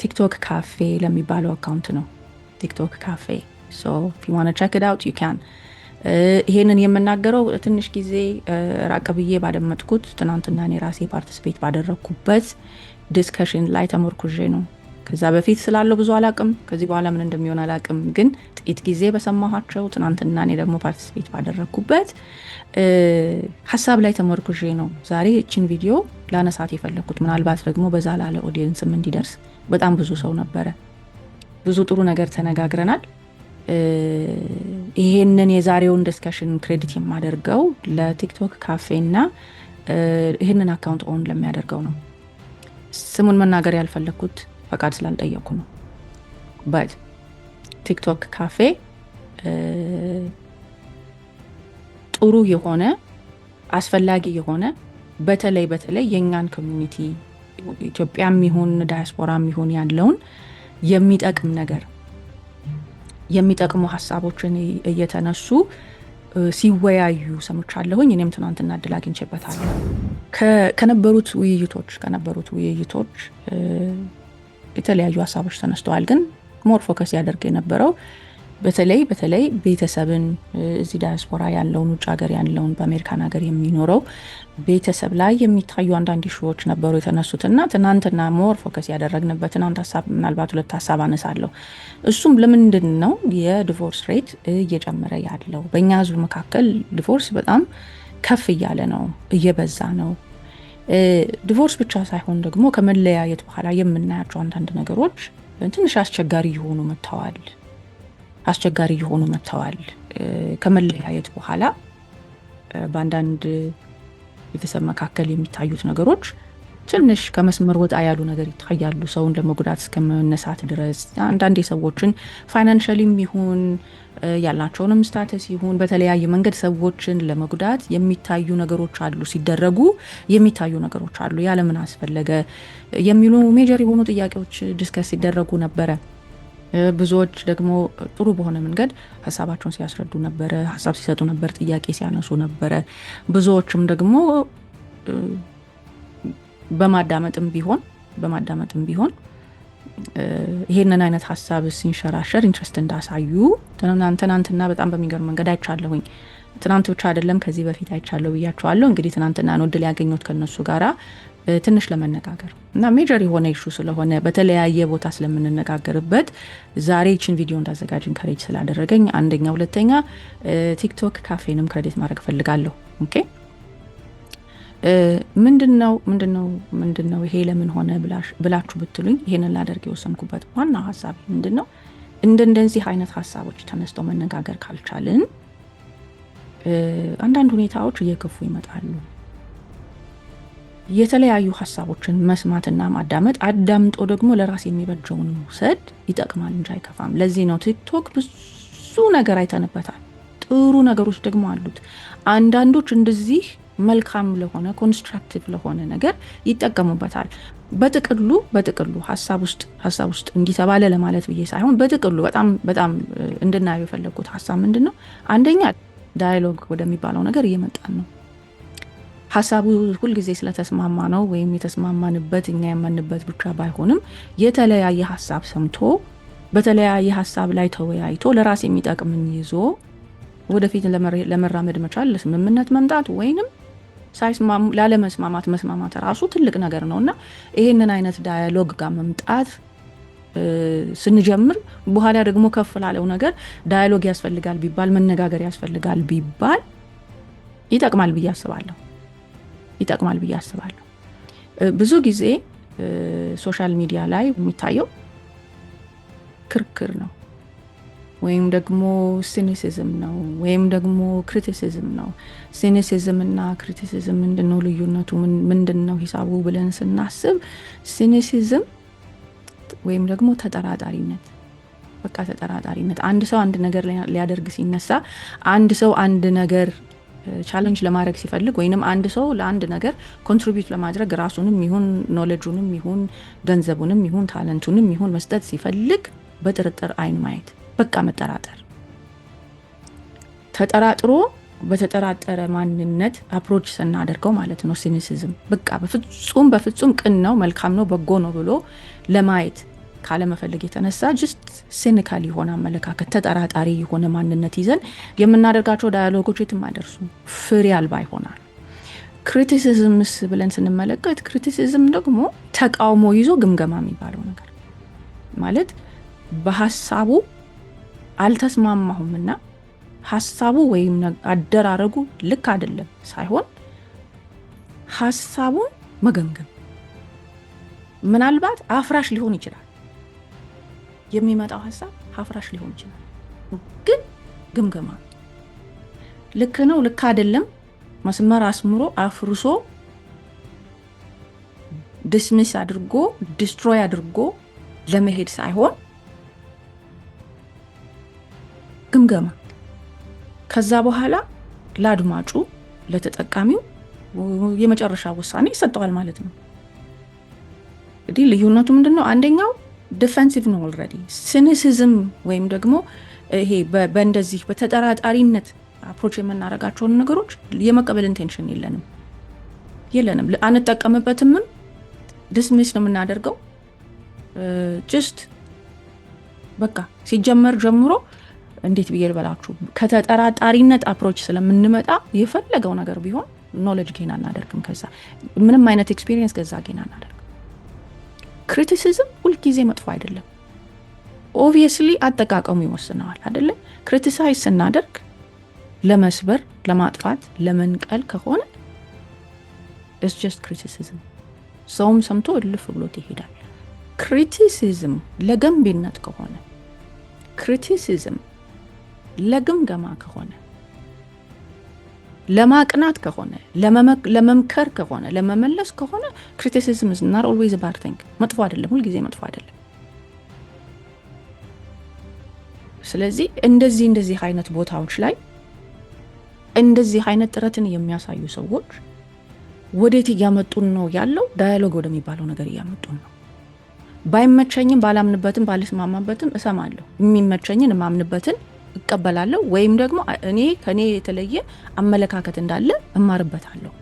ቲክቶክ ካፌ ለሚባለው አካውንት ነው። ቲክቶክ ካፌ so if you want to check it out you can። ይሄንን የምናገረው ትንሽ ጊዜ ራቅ ብዬ ባደመጥኩት ትናንትና እኔ ራሴ ፓርቲሲፔት ባደረኩበት ዲስከሽን ላይ ተመርኩዤ ነው። ከዛ በፊት ስላለው ብዙ አላቅም፣ ከዚህ በኋላ ምን እንደሚሆን አላቅም። ግን ጥቂት ጊዜ በሰማኋቸው ትናንትና እኔ ደግሞ ፓርቲሲፔት ባደረኩበት ሀሳብ ላይ ተመርኩዤ ነው ዛሬ እቺን ቪዲዮ ላነሳት የፈለኩት። ምናልባት ደግሞ በዛ ላለ ኦዲየንስም እንዲደርስ በጣም ብዙ ሰው ነበረ። ብዙ ጥሩ ነገር ተነጋግረናል። ይሄንን የዛሬውን ዲስከሽን ክሬዲት የማደርገው ለቲክቶክ ካፌ እና ይሄንን አካውንት ኦን ለሚያደርገው ነው። ስሙን መናገር ያልፈለኩት ፈቃድ ስላልጠየቁ ነው። በት ቲክቶክ ካፌ ጥሩ የሆነ አስፈላጊ የሆነ በተለይ የኛን ኮሚኒቲ ኢትዮጵያም ይሁን ዳያስፖራም ይሁን ያለውን የሚጠቅም ነገር የሚጠቅሙ ሀሳቦችን እየተነሱ ሲወያዩ ሰምቻለሁኝ። እኔም ትናንትና እድል አግኝቼበታለሁ። ከነበሩት ውይይቶች የተለያዩ ሀሳቦች ተነስተዋል። ግን ሞር ፎከስ ያደርግ የነበረው በተለይ ቤተሰብን እዚህ ዳያስፖራ ያለውን ውጭ ሀገር ያለውን በአሜሪካን ሀገር የሚኖረው ቤተሰብ ላይ የሚታዩ አንዳንድ ሹዎች ነበሩ የተነሱትና ትናንትና ሞር ፎከስ ያደረግንበትን አንድ ሀሳብ ምናልባት ሁለት ሀሳብ አነሳለሁ። እሱም ለምንድን ነው የዲቮርስ ሬት እየጨመረ ያለው? በእኛ ህዝብ መካከል ዲቮርስ በጣም ከፍ እያለ ነው፣ እየበዛ ነው። ዲቮርስ ብቻ ሳይሆን ደግሞ ከመለያየት በኋላ የምናያቸው አንዳንድ ነገሮች ትንሽ አስቸጋሪ እየሆኑ መጥተዋል። ከመለያየት በኋላ በአንዳንድ ቤተሰብ መካከል የሚታዩት ነገሮች ትንሽ ከመስመር ወጣ ያሉ ነገር ይታያሉ። ሰውን ለመጉዳት እስከመነሳት ድረስ አንዳንድ የሰዎችን ፋይናንሻሊም ይሁን ያላቸውንም ስታተስ ይሁን በተለያየ መንገድ ሰዎችን ለመጉዳት የሚታዩ ነገሮች አሉ፣ ሲደረጉ የሚታዩ ነገሮች አሉ። ያለምን አስፈለገ የሚሉ ሜጀር የሆኑ ጥያቄዎች ዲስከስ ሲደረጉ ነበረ። ብዙዎች ደግሞ ጥሩ በሆነ መንገድ ሀሳባቸውን ሲያስረዱ ነበረ፣ ሀሳብ ሲሰጡ ነበር፣ ጥያቄ ሲያነሱ ነበረ። ብዙዎችም ደግሞ በማዳመጥም ቢሆን ይሄንን አይነት ሀሳብ ሲንሸራሸር ኢንትረስት እንዳሳዩ ትናንትና በጣም በሚገርም መንገድ አይቻለሁኝ። ትናንት ብቻ አይደለም ከዚህ በፊት አይቻለሁ ብያቸዋለሁ። እንግዲህ ትናንትና ነው እድል ያገኘሁት ከነሱ ጋራ ትንሽ ለመነጋገር እና ሜጀር የሆነ ኢሹ ስለሆነ በተለያየ ቦታ ስለምንነጋገርበት ዛሬ ይችን ቪዲዮ እንዳዘጋጅ ኢንካሬጅ ስላደረገኝ አንደኛ፣ ሁለተኛ ቲክቶክ ካፌንም ክሬዲት ማድረግ ፈልጋለሁ። ኦኬ ምንድነው ይሄ ለምን ሆነ ብላችሁ ብትሉኝ ይሄንን ላደርግ የወሰንኩበት ዋና ሀሳብ ምንድነው? እንደዚህ አይነት ሀሳቦች ተነስተው መነጋገር ካልቻልን አንዳንድ ሁኔታዎች እየከፉ ይመጣሉ። የተለያዩ ሀሳቦችን መስማትና ማዳመጥ፣ አዳምጦ ደግሞ ለራስ የሚበጀውን መውሰድ ይጠቅማል እንጂ አይከፋም። ለዚህ ነው ቲክቶክ ብዙ ነገር አይተንበታል። ጥሩ ነገሮች ደግሞ አሉት። አንዳንዶች እንደዚህ መልካም ለሆነ ኮንስትራክቲቭ ለሆነ ነገር ይጠቀሙበታል። በጥቅሉ ሀሳብ ውስጥ እንዲተባለ ለማለት ብዬ ሳይሆን በጥቅሉ በጣም እንድናየው የፈለግኩት ሀሳብ ምንድን ነው? አንደኛ ዳያሎግ ወደሚባለው ነገር እየመጣን ነው። ሀሳቡ ሁልጊዜ ስለተስማማ ነው ወይም የተስማማንበት እኛ ያመንበት ብቻ ባይሆንም የተለያየ ሀሳብ ሰምቶ በተለያየ ሀሳብ ላይ ተወያይቶ ለራስ የሚጠቅምን ይዞ ወደፊት ለመራመድ መቻል፣ ለስምምነት መምጣት ወይንም መስማማት ራሱ ትልቅ ነገር ነውና ይሄንን አይነት ዳያሎግ ጋር መምጣት ስንጀምር በኋላ ደግሞ ከፍ ላለው ነገር ዳያሎግ ያስፈልጋል ቢባል መነጋገር ያስፈልጋል ቢባል ይጠቅማል ብዬ አስባለሁ። ብዙ ጊዜ ሶሻል ሚዲያ ላይ የሚታየው ክርክር ነው ወይም ደግሞ ሲኒሲዝም ነው ወይም ደግሞ ክሪቲሲዝም ነው። ሲኒሲዝም እና ክሪቲሲዝም ምንድነው ልዩነቱ? ምንድነው ሂሳቡ ብለን ስናስብ ሲኒሲዝም ወይም ደግሞ ተጠራጣሪነት፣ አንድ ሰው አንድ ነገር ሊያደርግ ሲነሳ፣ አንድ ሰው አንድ ነገር ቻሌንጅ ለማድረግ ሲፈልግ ወይንም አንድ ሰው ለአንድ ነገር ኮንትሪቢዩት ለማድረግ ራሱንም ይሁን ኖሌጁንም ይሁን ገንዘቡንም ይሁን ታለንቱንም ይሁን መስጠት ሲፈልግ በጥርጥር አይን ማየት፣ መጠራጠር፣ ተጠራጥሮ በተጠራጠረ ማንነት አፕሮች ስናደርገው ማለት ነው ሲኒሲዝም። በፍጹም ቅን ነው፣ መልካም ነው፣ በጎ ነው ብሎ ለማየት ካለመፈለግ የተነሳ ጅስት ሲኒካል የሆነ አመለካከት፣ ተጠራጣሪ የሆነ ማንነት ይዘን የምናደርጋቸው ዳያሎጎች የትም አይደርሱም፣ ፍሬ አልባ ይሆናል። ክሪቲሲዝምስ ብለን ስንመለከት ክሪቲሲዝም ደግሞ ተቃውሞ ይዞ ግምገማ የሚባለው ነገር ማለት በሀሳቡ አልተስማማሁምና ሀሳቡ ወይም አደራረጉ ልክ አይደለም ሳይሆን ሀሳቡን መገምገም። ምናልባት አፍራሽ ሊሆን ይችላል፣ የሚመጣው ሀሳብ አፍራሽ ሊሆን ይችላል፣ ግን ግምገማ ልክ ነው ልክ አይደለም መስመር አስምሮ አፍርሶ ዲስሚስ አድርጎ ዲስትሮይ አድርጎ ለመሄድ ሳይሆን ግምገማ። ከዛ በኋላ ለአድማጩ ለተጠቃሚው የመጨረሻ ውሳኔ ይሰጠዋል ማለት ነው። እንግዲህ ልዩነቱ ምንድነው? አንደኛው ዲፌንሲቭ ነው ኦልሬዲ። ሲኒሲዝም ወይም ደግሞ ይሄ በእንደዚህ በተጠራጣሪነት አፕሮች የምናደርጋቸውን ነገሮች የመቀበል ኢንቴንሽን የለንም፣ አንጠቀምበትም፣ ዲስሚስ ነው የምናደርገው። ጀስት ሲጀመር ጀምሮ እንዴት ብዬ ልበላችሁ፣ ከተጠራጣሪነት አፕሮች ስለምንመጣ የፈለገው ነገር ቢሆን ኖሌጅ ጌን አናደርግም፣ ከዛ ምንም አይነት ኤክስፒሪየንስ ከዛ ጌን አናደርግም። ክሪቲሲዝም ሁልጊዜ መጥፎ አይደለም። ኦብቪየስሊ አጠቃቀሙ ይወስነዋል አይደለ? ክሪቲሳይዝ ስናደርግ ለመስበር፣ ለማጥፋት፣ ለመንቀል ከሆነ it's just criticism። ሰውም ሰምቶ እልፍ ብሎት ይሄዳል። ክሪቲሲዝም ለገንቢነት ከሆነ፣ ክሪቲሲዝም ለግምገማ ከሆነ፣ ለማቅናት ከሆነ፣ ለመምከር ከሆነ፣ ለመመለስ ከሆነ ክሪቲሲዝም is not always a bad thing። መጥፎ አይደለም፣ ሁልጊዜ መጥፎ አይደለም። ስለዚህ እንደዚህ አይነት ቦታዎች ላይ እንደዚህ አይነት ጥረትን የሚያሳዩ ሰዎች ወዴት እያመጡን ነው ያለው? ዳያሎግ ወደሚባለው ነገር እያመጡን ነው። ባይመቸኝም ባላምንበትም ባልስማማበትም እሰማለሁ፣ የሚመቸኝን የማምንበትን እቀበላለሁ፣ ወይም ደግሞ ከኔ የተለየ አመለካከት እንዳለ እማርበታለሁ።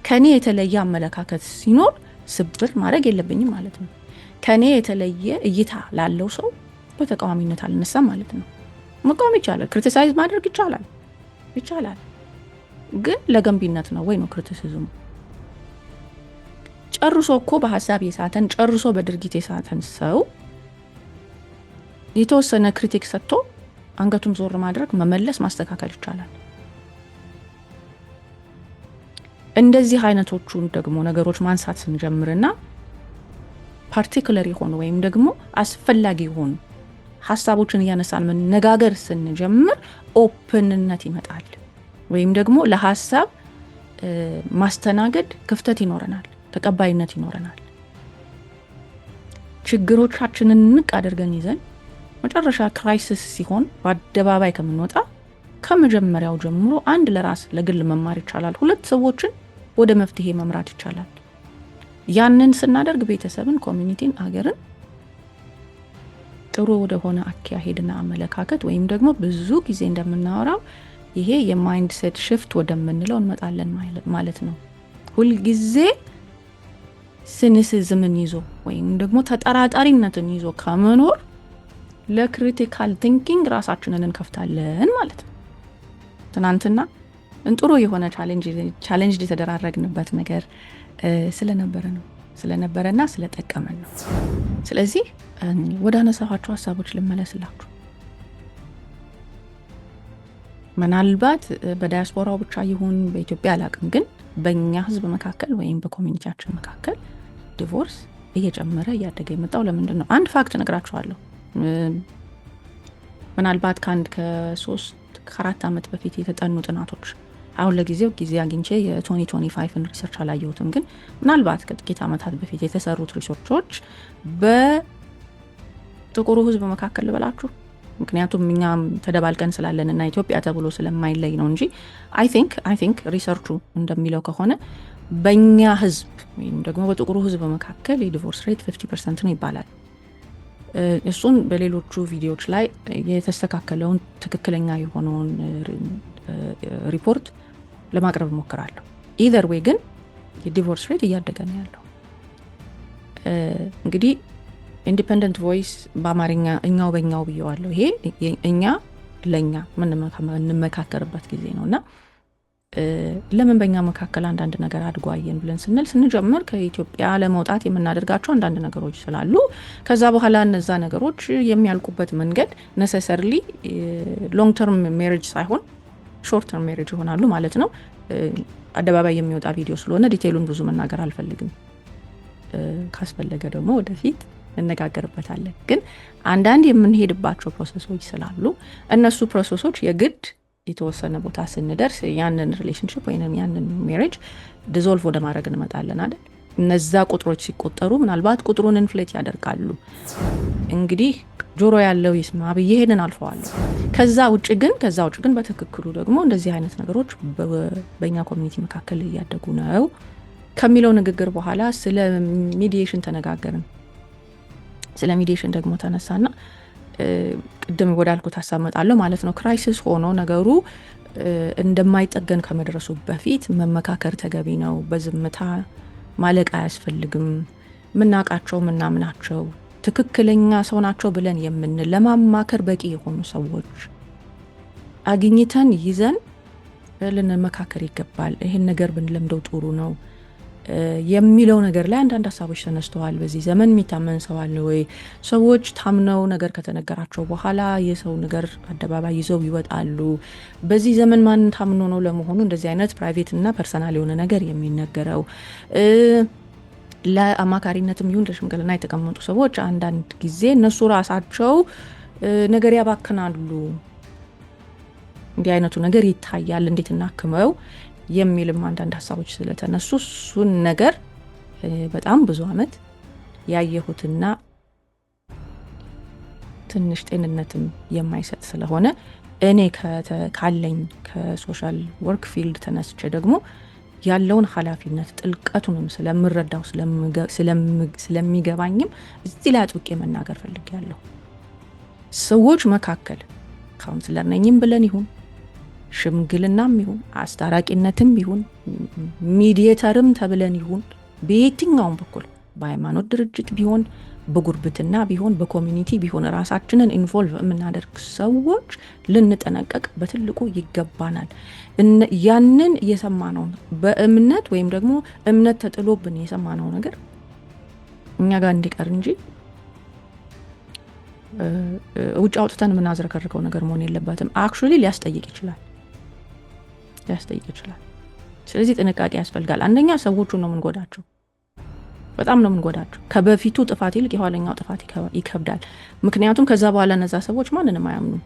ከኔ የተለየ አመለካከት ሲኖር ስብር ማድረግ የለብኝም ማለት ነው። ከኔ የተለየ እይታ ላለው ሰው በተቃዋሚነት አልነሳም ማለት ነው። መቃወም ይቻላል፣ ክሪቲሳይዝ ማድረግ ይቻላል፣ ግን ለገንቢነት ነው ወይ ነው ክሪቲሲዝሙ? ጨርሶ እኮ በሐሳብ የሳተን ጨርሶ በድርጊት የሳተን ሰው የተወሰነ ክሪቲክ ሰጥቶ አንገቱን ዞር ማድረግ፣ መመለስ፣ ማስተካከል ይቻላል። እንደዚህ አይነቶቹን ደግሞ ነገሮች ማንሳት ስንጀምርና ፓርቲኩላር የሆኑ ወይም ደግሞ አስፈላጊ የሆኑ ሀሳቦችን እያነሳን መነጋገር ስንጀምር ኦፕንነት ይመጣል፣ ወይም ደግሞ ለሀሳብ ማስተናገድ ክፍተት ይኖረናል፣ ተቀባይነት ይኖረናል። ችግሮቻችንን ንቅ አድርገን ይዘን መጨረሻ ክራይሲስ ሲሆን በአደባባይ ከምንወጣ ከመጀመሪያው ጀምሮ አንድ ለራስ ለግል መማር ይቻላል። ሁለት ሰዎችን ወደ መፍትሄ መምራት ይቻላል። ያንን ስናደርግ ቤተሰብን፣ ኮሚኒቲን፣ አገርን ጥሩ ወደ ሆነ አካሄድና አመለካከት ወይም ደግሞ ብዙ ጊዜ እንደምናወራው ይሄ የማይንድ ሴት ሽፍት ወደምንለው እንመጣለን ማለት ነው። ሁል ጊዜ ሲኒሲዝምን ይዞ ወይም ደግሞ ተጠራጣሪነትን ይዞ ከመኖር ለክሪቲካል ቲንኪንግ ራሳችንን እንከፍታለን ማለት ነው። ትናንትና ጥሩ የሆነ ቻሌንጅ የተደራረግንበት ነገር ስለነበረና ስለጠቀመን ነው። ስለዚህ ወደ አነሳኋቸው ሀሳቦች ልመለስላችሁ። ምናልባት በዳያስፖራው ብቻ ይሁን በኢትዮጵያ አላቅም፣ ግን በእኛ ህዝብ መካከል ወይም በኮሚኒቲያችን መካከል ዲቮርስ እየጨመረ እያደገ የመጣው ለምንድን ነው? አንድ ፋክት ነግራችኋለሁ። ምናልባት ከ3-4 ዓመት በፊት የተጠኑ ጥናቶች፣ አሁን ለጊዜው ጊዜ አግኝቼ የ2025 ሪሰርች አላየሁትም፣ ግን ምናልባት ከጥቂት ዓመታት በፊት የተሰሩት ሪሰርቾች በጥቁሩ ህዝብ መካከል ልበላችሁ፣ ምክንያቱም እኛም ተደባልቀን ስላለንና ኢትዮጵያ ተብሎ ስለማይለይ ነው እንጂ አይ ቲንክ ሪሰርቹ እንደሚለው ከሆነ በእኛ ህዝብ ወይም ደግሞ በጥቁሩ ህዝብ መካከል የዲቮርስ ሬት 50% ነው ይባላል። እሱን በሌሎቹ ቪዲዮዎች ላይ የተስተካከለውን ትክክለኛ የሆነውን ሪፖርት ለማቅረብ እሞክራለሁ። ኢዘር ዌይ ግን የዲቮርስ ሬት እያደገ ነው ያለው። እንግዲህ ኢንዲፔንደንት ቮይስ በአማርኛ እኛው በእኛው ብየዋለሁ። ይሄ እኛ ለእኛ የምንመካከርበት ጊዜ ነው እና ለምን በእኛ መካከል አንዳንድ ነገር አድጓየን ብለን ስንጀምር ከኢትዮጵያ ለመውጣት የምናደርጋቸው አንዳንድ ነገሮች ስላሉ ከዛ በኋላ እነዛ ነገሮች የሚያልቁበት መንገድ ነሰሰርሊ ሎንግ ተርም ሜሬጅ ሳይሆን ሾርት ተርም ሜሬጅ ይሆናሉ ማለት ነው። አደባባይ የሚወጣ ቪዲዮ ስለሆነ ዲቴይሉን ብዙ መናገር አልፈልግም። ካስፈለገ ደግሞ ወደፊት እንነጋገርበታለን። ግን አንዳንድ የምንሄድባቸው ፕሮሰሶች ስላሉ እነሱ ፕሮሰሶች የግድ የተወሰነ ቦታ ስንደርስ ያንን ሪሌሽንሽፕ ወይም ያንን ሜሬጅ ዲዞልቭ ወደ ማድረግ እንመጣለን አይደል? እነዛ ቁጥሮች ሲቆጠሩ ምናልባት ቁጥሩን ኢንፍሌት ያደርጋሉ። እንግዲህ ጆሮ ያለው ይስማ ብዬ ሄደን አልፈዋለሁ። ከዛ ውጭ ግን በትክክሉ ደግሞ እንደዚህ አይነት ነገሮች በእኛ ኮሚኒቲ መካከል እያደጉ ነው ከሚለው ንግግር በኋላ ስለ ሚዲዬሽን ተነጋገርን። ስለ ሚዲዬሽን ደግሞ ተነሳና ቅድም ወዳልኩት ሀሳብ መጣለሁ ማለት ነው። ክራይሲስ ሆኖ ነገሩ እንደማይጠገን ከመድረሱ በፊት መመካከር ተገቢ ነው። በዝምታ ማለቅ አያስፈልግም። ምናቃቸው ምናምናቸው ትክክለኛ ሰው ናቸው ብለን ለማማከር በቂ የሆኑ ሰዎች አግኝተን ይዘን ልንመካከር ይገባል። ይሄን ነገር ብንለምደው ጥሩ ነው የሚለው ነገር ላይ አንዳንድ ሀሳቦች ተነስተዋል። በዚህ ዘመን የሚታመን ሰው አለ ወይ? ሰዎች ታምነው ነገር ከተነገራቸው በኋላ የሰው ነገር አደባባይ ይዘው ይወጣሉ። በዚህ ዘመን ማን ታምኖ ነው ለመሆኑ እንደዚህ አይነት ፕራይቬት እና ፐርሰናል የሆነ ነገር የሚነገረው? ለአማካሪነትም ይሁን ለሽምግልና የተቀመጡ ሰዎች አንዳንድ ጊዜ እነሱ ራሳቸው ነገር ያባክናሉ። እንዲህ አይነቱ ነገር ይታያል፣ እንዴት እናክመው የሚልም አንዳንድ ሀሳቦች ስለተነሱ እሱን ነገር በጣም ብዙ አመት ያየሁትና ትንሽ ጤንነትም የማይሰጥ ስለሆነ እኔ ካለኝ ከሶሻል ወርክ ፊልድ ተነስቼ ደግሞ ያለውን ኃላፊነት ጥልቀቱንም ስለምረዳው ስለሚገባኝም እዚህ ላይ አጥብቄ መናገር ፈልጌያለሁ። ሰዎች መካከል ካውንስለር ነኝም ብለን ይሁን ሽምግልናም ይሁን አስታራቂነትም ይሁን ሚዲየተርም ተብለን ይሁን በየትኛውም በኩል በሃይማኖት ድርጅት ቢሆን በጉርብትና ቢሆን በኮሚኒቲ ቢሆን ራሳችንን ኢንቮልቭ የምናደርግ ሰዎች ልንጠነቀቅ በትልቁ ይገባናል። ያንን የሰማነው በእምነት ወይም ደግሞ እምነት ተጥሎብን የሰማነው ነገር እኛ ጋር እንዲቀር እንጂ ውጭ አውጥተን የምናዝረከርከው ነገር መሆን የለበትም። አክቹዋሊ ሊያስጠይቅ ይችላል። ስለዚህ ጥንቃቄ ያስፈልጋል። አንደኛ ሰዎቹን ነው የምንጎዳቸው፣ በጣም ነው የምንጎዳቸው። ከበፊቱ ጥፋት ይልቅ የኋለኛው ጥፋት ይከብዳል። ምክንያቱም ከዛ በኋላ እነዛ ሰዎች ማንንም አያምኑም።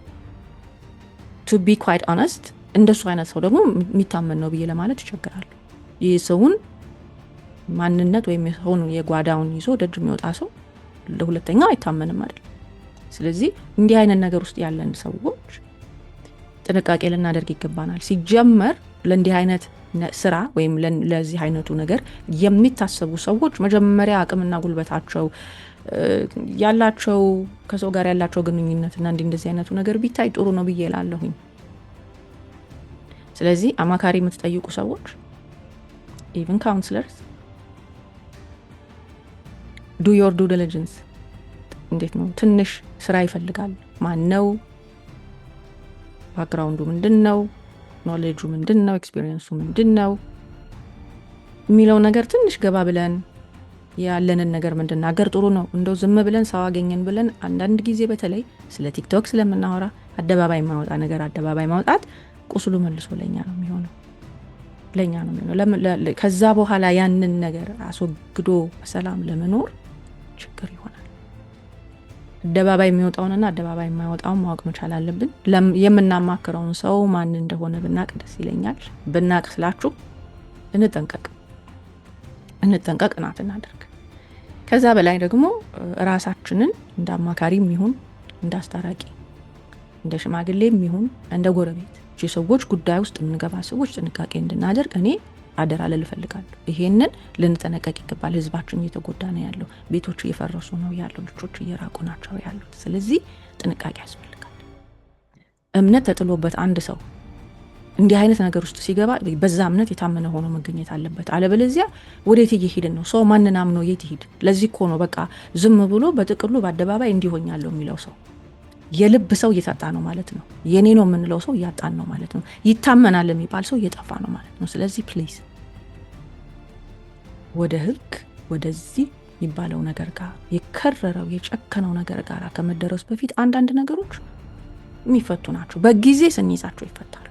ቱ ቢ ኳይት ኦነስት እንደሱ አይነት ሰው ደግሞ የሚታመን ነው ብዬ ለማለት ይቸግራል። ይህ ሰውን ማንነት ወይም የሰውን የጓዳውን ይዞ ደጅ የሚወጣ ሰው ለሁለተኛው አይታመንም አይደል? ስለዚህ እንዲህ አይነት ነገር ውስጥ ያለን ሰዎች ጥንቃቄ ልናደርግ ይገባናል። ሲጀመር ለእንዲህ አይነት ስራ ወይም ለዚህ አይነቱ ነገር የሚታሰቡ ሰዎች መጀመሪያ አቅምና ጉልበታቸው ያላቸው ከሰው ጋር ያላቸው ግንኙነትና እንደዚህ አይነቱ ነገር ቢታይ ጥሩ ነው ብዬ እላለሁኝ። ስለዚህ አማካሪ የምትጠይቁ ሰዎች ኢቭን ካውንስለርስ ዱ ዮር ዱ ዲሊጀንስ። እንዴት ነው? ትንሽ ስራ ይፈልጋል። ማን ነው? ባክግራውንዱ ምንድነው? ኖሌጁ ምንድነው? ኤክስፒሪየንሱ ምንድነው የሚለው ነገር ትንሽ ገባ ብለን ያለንን ነገር ምንድናገር ጥሩ ነው። እንደው ዝም ብለን ሰው አገኘን ብለን አንዳንድ ጊዜ በተለይ ስለ ቲክቶክ ስለምናወራ አደባባይ ማውጣ ነገር አደባባይ ማውጣት ቁስሉ መልሶ ለኛ ነው የሚሆነው። ከዛ በኋላ ያንን ነገር አስወግዶ በሰላም ለመኖር ችግር ይሆናል። አደባባይ የሚወጣውንና አደባባይ የማይወጣውን ማወቅ መቻል አለብን። የምናማክረውን ሰው ማን እንደሆነ ብናቅ ደስ ይለኛል። ብናቅ ስላችሁ እንጠንቀቅ ናት እናደርግ። ከዛ በላይ ደግሞ ራሳችንን እንደ አማካሪም ይሁን እንደ አስታራቂ እንደ ሽማግሌም ይሁን እንደ ጎረቤት የሰዎች ጉዳይ ውስጥ የምንገባ ሰዎች ጥንቃቄ እንድናደርግ እኔ አደራ ልል እፈልጋለሁ። ይሄንን ልንጠነቀቅ ይገባል። ህዝባችን እየተጎዳ ነው ያለው፣ ቤቶች እየፈረሱ ነው ያለው፣ ልጆች እየራቁ ናቸው ያሉት። ስለዚህ ጥንቃቄ ያስፈልጋል። እምነት ተጥሎበት አንድ ሰው እንዲህ አይነት ነገር ውስጥ ሲገባ በዛ እምነት የታመነ ሆኖ መገኘት አለበት። አለበለዚያ ወዴት እየሄድን ነው? ሰው ማንን አምኖ የት ይሄድ? ለዚህ እኮ ነው በቃ ዝም ብሎ በጥቅሉ በአደባባይ እንዲሆኛለሁ የሚለው ሰው የልብ ሰው እየታጣ ነው ማለት ነው። የኔ ነው የምንለው ሰው እያጣን ነው ማለት ነው። ይታመናል የሚባል ሰው እየጠፋ ነው ማለት ነው። ስለዚህ ፕሊዝ ወደ ህግ ወደዚህ የሚባለው ነገር ጋር የከረረው የጨከነው ነገር ጋር ከመደረስ በፊት አንዳንድ ነገሮች የሚፈቱ ናቸው። በጊዜ ስንይዛቸው ይፈታሉ።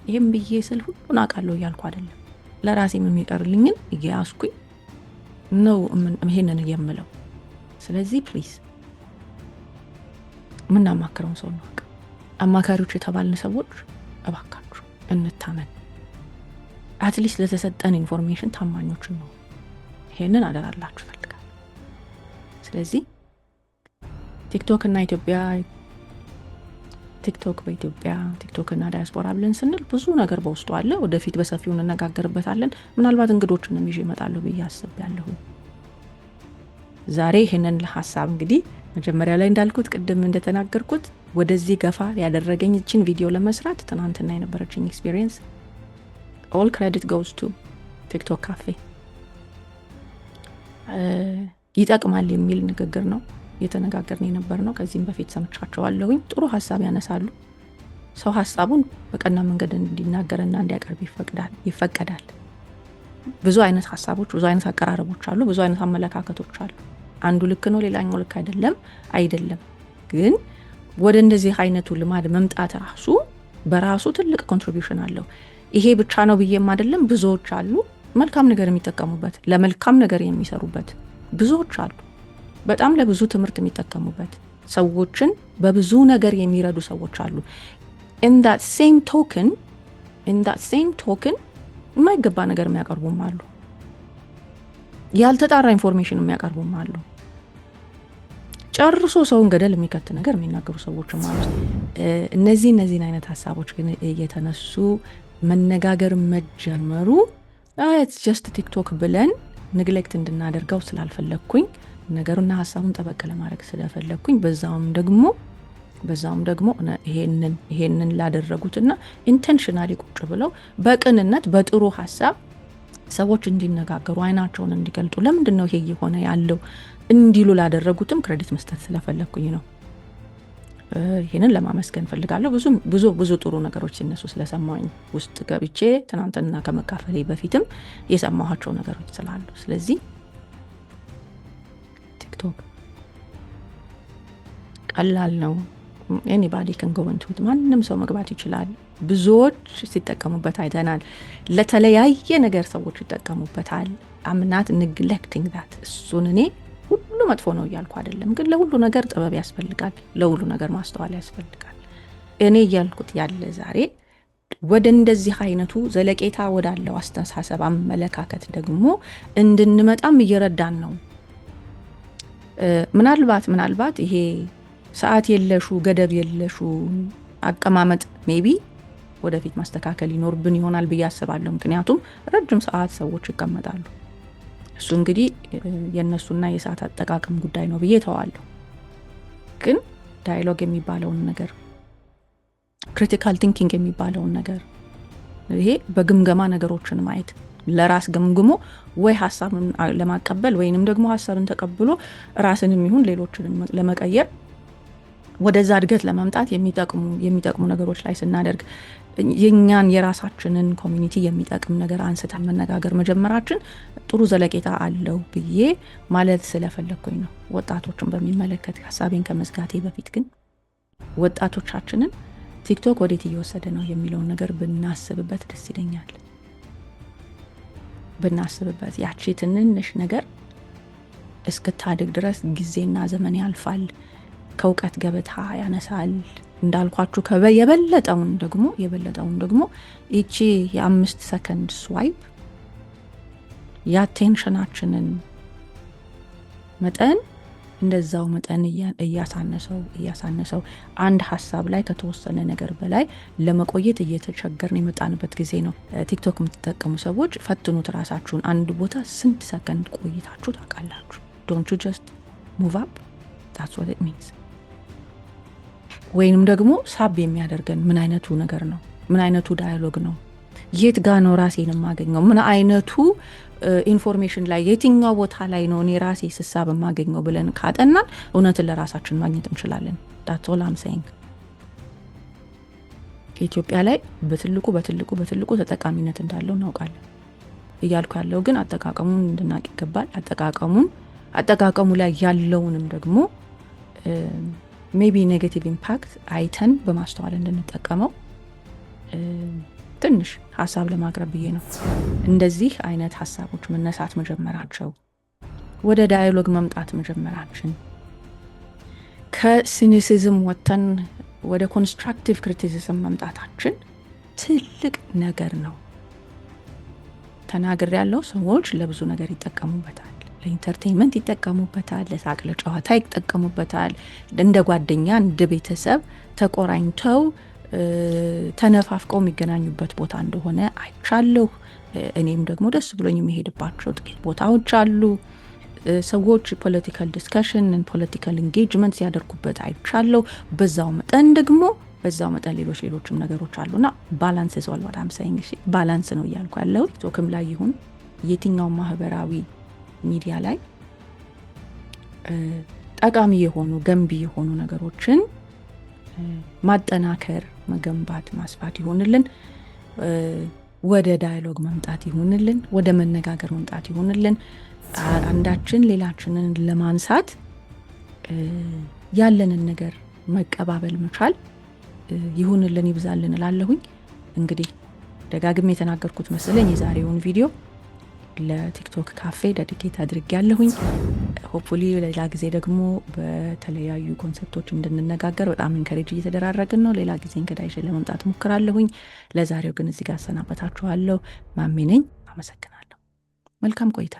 ይህም ብዬ ስል ሁሉን አውቃለሁ እያልኩ አይደለም። ለራሴም የሚቀርልኝን እያያዝኩኝ ነው ይሄንን የምለው። ስለዚህ ፕሊዝ ምናማክረውን ሰው ነው። አማካሪዎች የተባልን ሰዎች እባካችሁ እንታመን። አትሊስት ለተሰጠን ኢንፎርሜሽን ታማኞች ነው። ይሄንን አደራላችሁ ፈልጋለሁ። ስለዚህ ቲክቶክ በኢትዮጵያ ቲክቶክ እና ዳያስፖራ ብለን ስንል ብዙ ነገር በውስጡ አለ። ወደፊት በሰፊው እንነጋገርበታለን። ምናልባት እንግዶችንም ይዤ እመጣለሁ ብዬ አስቤያለሁ። ዛሬ ይሄንን ሀሳብ እንግዲህ መጀመሪያ ላይ እንዳልኩት ቅድም እንደተናገርኩት ወደዚህ ገፋ ያደረገኝ እችን ቪዲዮ ለመስራት ትናንትና የነበረችኝ ኤክስፒሪየንስ ኦል ክሬዲት ጎዝ ቱ ቲክቶክ ካፌ። ይጠቅማል የሚል ንግግር ነው የተነጋገርን የነበር ነው። ከዚህም በፊት ሰምቻቸዋለሁኝ። ጥሩ ሀሳብ ያነሳሉ። ሰው ሀሳቡን በቀና መንገድ እንዲናገርና እንዲያቀርብ ይፈቀዳል። ብዙ አይነት ሀሳቦች፣ ብዙ አይነት አቀራረቦች አሉ። ብዙ አይነት አመለካከቶች አሉ። አንዱ ልክ ነው፣ ሌላኛው ልክ አይደለም። ግን ወደ እንደዚህ አይነቱ ልማድ መምጣት ራሱ በራሱ ትልቅ ኮንትሪቢዩሽን አለው። ይሄ ብቻ ነው ብዬም አይደለም። ብዙዎች አሉ መልካም ነገር የሚጠቀሙበት፣ ለመልካም ነገር የሚሰሩበት ብዙዎች አሉ። በጣም ለብዙ ትምህርት የሚጠቀሙበት ሰዎችን በብዙ ነገር የሚረዱ ሰዎች አሉ። in that same token የማይገባ ነገር የሚያቀርቡም አሉ። ያልተጣራ ኢንፎርሜሽን የሚያቀርቡም አሉ። ጨርሶ ሰውን ገደል የሚከት ነገር የሚናገሩ ሰዎችም አሉ። እነዚህን አይነት ሀሳቦች ግን እየተነሱ መነጋገር መጀመሩ it's just ቲክቶክ ብለን ንግሌክት እንድናደርገው ስላልፈለግኩኝ ነገሩና ሀሳቡን ጠበቅ ለማድረግ ስለፈለግኩኝ በዛውም ደግሞ ይሄንን ላደረጉትና ኢንቴንሽናሊ ቁጭ ብለው በቅንነት በጥሩ ሀሳብ ሰዎች እንዲነጋገሩ አይናቸውን እንዲገልጡ ለምንድን ነው ይሄ የሆነ ያለው እንዲሉ ላደረጉትም ክሬዲት መስጠት ስለፈለግኩኝ ነው። ይሄንን ለማመስገን ፈልጋለሁ። ብዙ ጥሩ ነገሮች ሲነሱ ስለሰማኝ ውስጥ ገብቼ ትናንትና ከመካፈሌ በፊትም የሰማኋቸው ነገሮች ስላሉ፣ ስለዚህ ቲክቶክ ቀላል ነው። ኤኒባዲ ካን ጎ ኢንቱ ኢት፣ ማንም ሰው መግባት ይችላል። ብዙዎች ሲጠቀሙበት አይተናል። ለተለያየ ነገር ሰዎች ይጠቀሙበታል። አምናት ንግሌክቲንግ ዳት። እሱን እኔ ሁሉ መጥፎ ነው እያልኩ አይደለም፣ ግን ለሁሉ ነገር ጥበብ ያስፈልጋል፣ ለሁሉ ነገር ማስተዋል ያስፈልጋል። እኔ እያልኩት ያለ ዛሬ ወደ እንደዚህ አይነቱ ዘለቄታ ወዳለው አስተሳሰብ አመለካከት ደግሞ እንድንመጣም እየረዳን ነው። ምናልባት ይሄ ሰዓት የለሹ ገደብ የለሹ አቀማመጥ ሜቢ ወደፊት ማስተካከል ይኖርብን ይሆናል ብዬ አስባለሁ። ምክንያቱም ረጅም ሰዓት ሰዎች ይቀመጣሉ። እሱ እንግዲህ የእነሱና የሰዓት አጠቃቀም ጉዳይ ነው ብዬ ተዋለሁ። ግን ዳያሎግ የሚባለውን ነገር፣ ክሪቲካል ቲንኪንግ የሚባለውን ነገር፣ ይሄ በግምገማ ነገሮችን ማየት፣ ለራስ ገምግሞ ወይ ሀሳብን ለማቀበል ወይንም ደግሞ ሀሳብን ተቀብሎ ራስንም ይሁን ሌሎችን ለመቀየር ወደዛ እድገት ለማምጣት የሚጠቅሙ ነገሮች ላይ ስናደርግ የኛን የራሳችንን ኮሚኒቲ የሚጠቅም ነገር አንስተን መነጋገር መጀመራችን ጥሩ ዘለቄታ አለው ብዬ ማለት ስለፈለኩኝ ነው። ወጣቶችን በሚመለከት ሀሳቤን ከመዝጋቴ በፊት ግን ወጣቶቻችንን ቲክቶክ ወዴት እየወሰደ ነው የሚለውን ነገር ብናስብበት ደስ ይለኛል። ብናስብበት ያቺ ትንንሽ ነገር እስክታድግ ድረስ ጊዜና ዘመን ያልፋል፣ ከእውቀት ገበታ ያነሳል። እንዳልኳችሁ የበለጠውን ደግሞ ይቺ የ5 ሰከንድ ስዋይፕ የአቴንሽናችንን መጠን እንደዛው መጠን እያሳነሰው አንድ ሀሳብ ላይ ከተወሰነ ነገር በላይ ለመቆየት እየተቸገርን የመጣንበት ጊዜ ነው። ቲክቶክ የምትጠቀሙ ሰዎች ፈትኑት ራሳችሁን። አንድ ቦታ ስንት ሰከንድ ቆይታችሁ ታውቃላችሁ? ዶንት ዩ ጀስት ሙቭ አፕ that's what it means። ወይንም ደግሞ ሳብ የሚያደርገን ምን አይነቱ ነገር ነው? ምን አይነቱ ዳያሎግ ነው? የት ጋ ነው ራሴን የማገኘው? ምን አይነቱ ኢንፎርሜሽን ላይ የትኛው ቦታ ላይ ነው እኔ ራሴ ስሳብ የማገኘው ብለን ካጠናን እውነትን ለራሳችን ማግኘት እንችላለን። that's all I'm saying። ኢትዮጵያ ላይ በትልቁ ተጠቃሚነት እንዳለው እናውቃለን። እያልኩ ያለው ግን አጠቃቀሙን እንድናቅ ይገባል። አጠቃቀሙ ላይ ያለውንም ደግሞ ሜቢ ኔጌቲቭ ኢምፓክት አይተን በማስተዋል እንድንጠቀመው ትንሽ ሀሳብ ለማቅረብ ብዬ ነው። እንደዚህ አይነት ሀሳቦች መነሳት መጀመራቸው፣ ወደ ዳያሎግ መምጣት መጀመራችን፣ ከሲኒሲዝም ወጥተን ወደ ኮንስትራክቲቭ ክሪቲሲዝም መምጣታችን ትልቅ ነገር ነው። ተናግር ያለው ሰዎች ለብዙ ነገር ይጠቀሙበታል። ለኢንተርቴንመንት ይጠቀሙበታል፣ ለሳቅ ለጨዋታ ይጠቀሙበታል። እንደ ጓደኛ እንደ ቤተሰብ ተቆራኝተው ተነፋፍቀው የሚገናኙበት ቦታ እንደሆነ አይቻለሁ። እኔም ደግሞ ደስ ብሎኝ የሚሄድባቸው ጥቂት ቦታዎች አሉ። ሰዎች ፖለቲካል ዲስከሽን፣ ፖለቲካል ኢንጌጅመንት ሲያደርጉበት አይቻለሁ። በዛው መጠን ሌሎችም ነገሮች አሉና ባላንስ is all what I'm saying። እሺ ባላንስ ነው እያልኩ ያለው። ቲክቶክም ላይ ይሁን የትኛው ማህበራዊ ሚዲያ ላይ ጠቃሚ የሆኑ ገንቢ የሆኑ ነገሮችን ማጠናከር፣ መገንባት፣ ማስፋት ይሆንልን። ወደ ዳያሎግ መምጣት ይሆንልን። ወደ መነጋገር መምጣት ይሆንልን። አንዳችን ሌላችንን ለማንሳት ያለንን ነገር መቀባበል መቻል ይሆንልን፣ ይብዛልን እላለሁኝ። እንግዲህ ደጋግሜ የተናገርኩት መሰለኝ የዛሬውን ቪዲዮ ለቲክቶክ ካፌ ዴዲኬት አድርጌያለሁኝ። ሆፕፉሊ ሌላ ጊዜ ደግሞ በተለያዩ ኮንሰፕቶች እንድንነጋገር በጣም ኢንከሬጅ እየተደራረግን ነው። ሌላ ጊዜ እንግዳይሽ ለመምጣት ሞክራለሁኝ። ለዛሬው ግን እዚህ ጋር አሰናበታችኋለሁ። ማሜ ነኝ። አመሰግናለሁ። መልካም ቆይታ።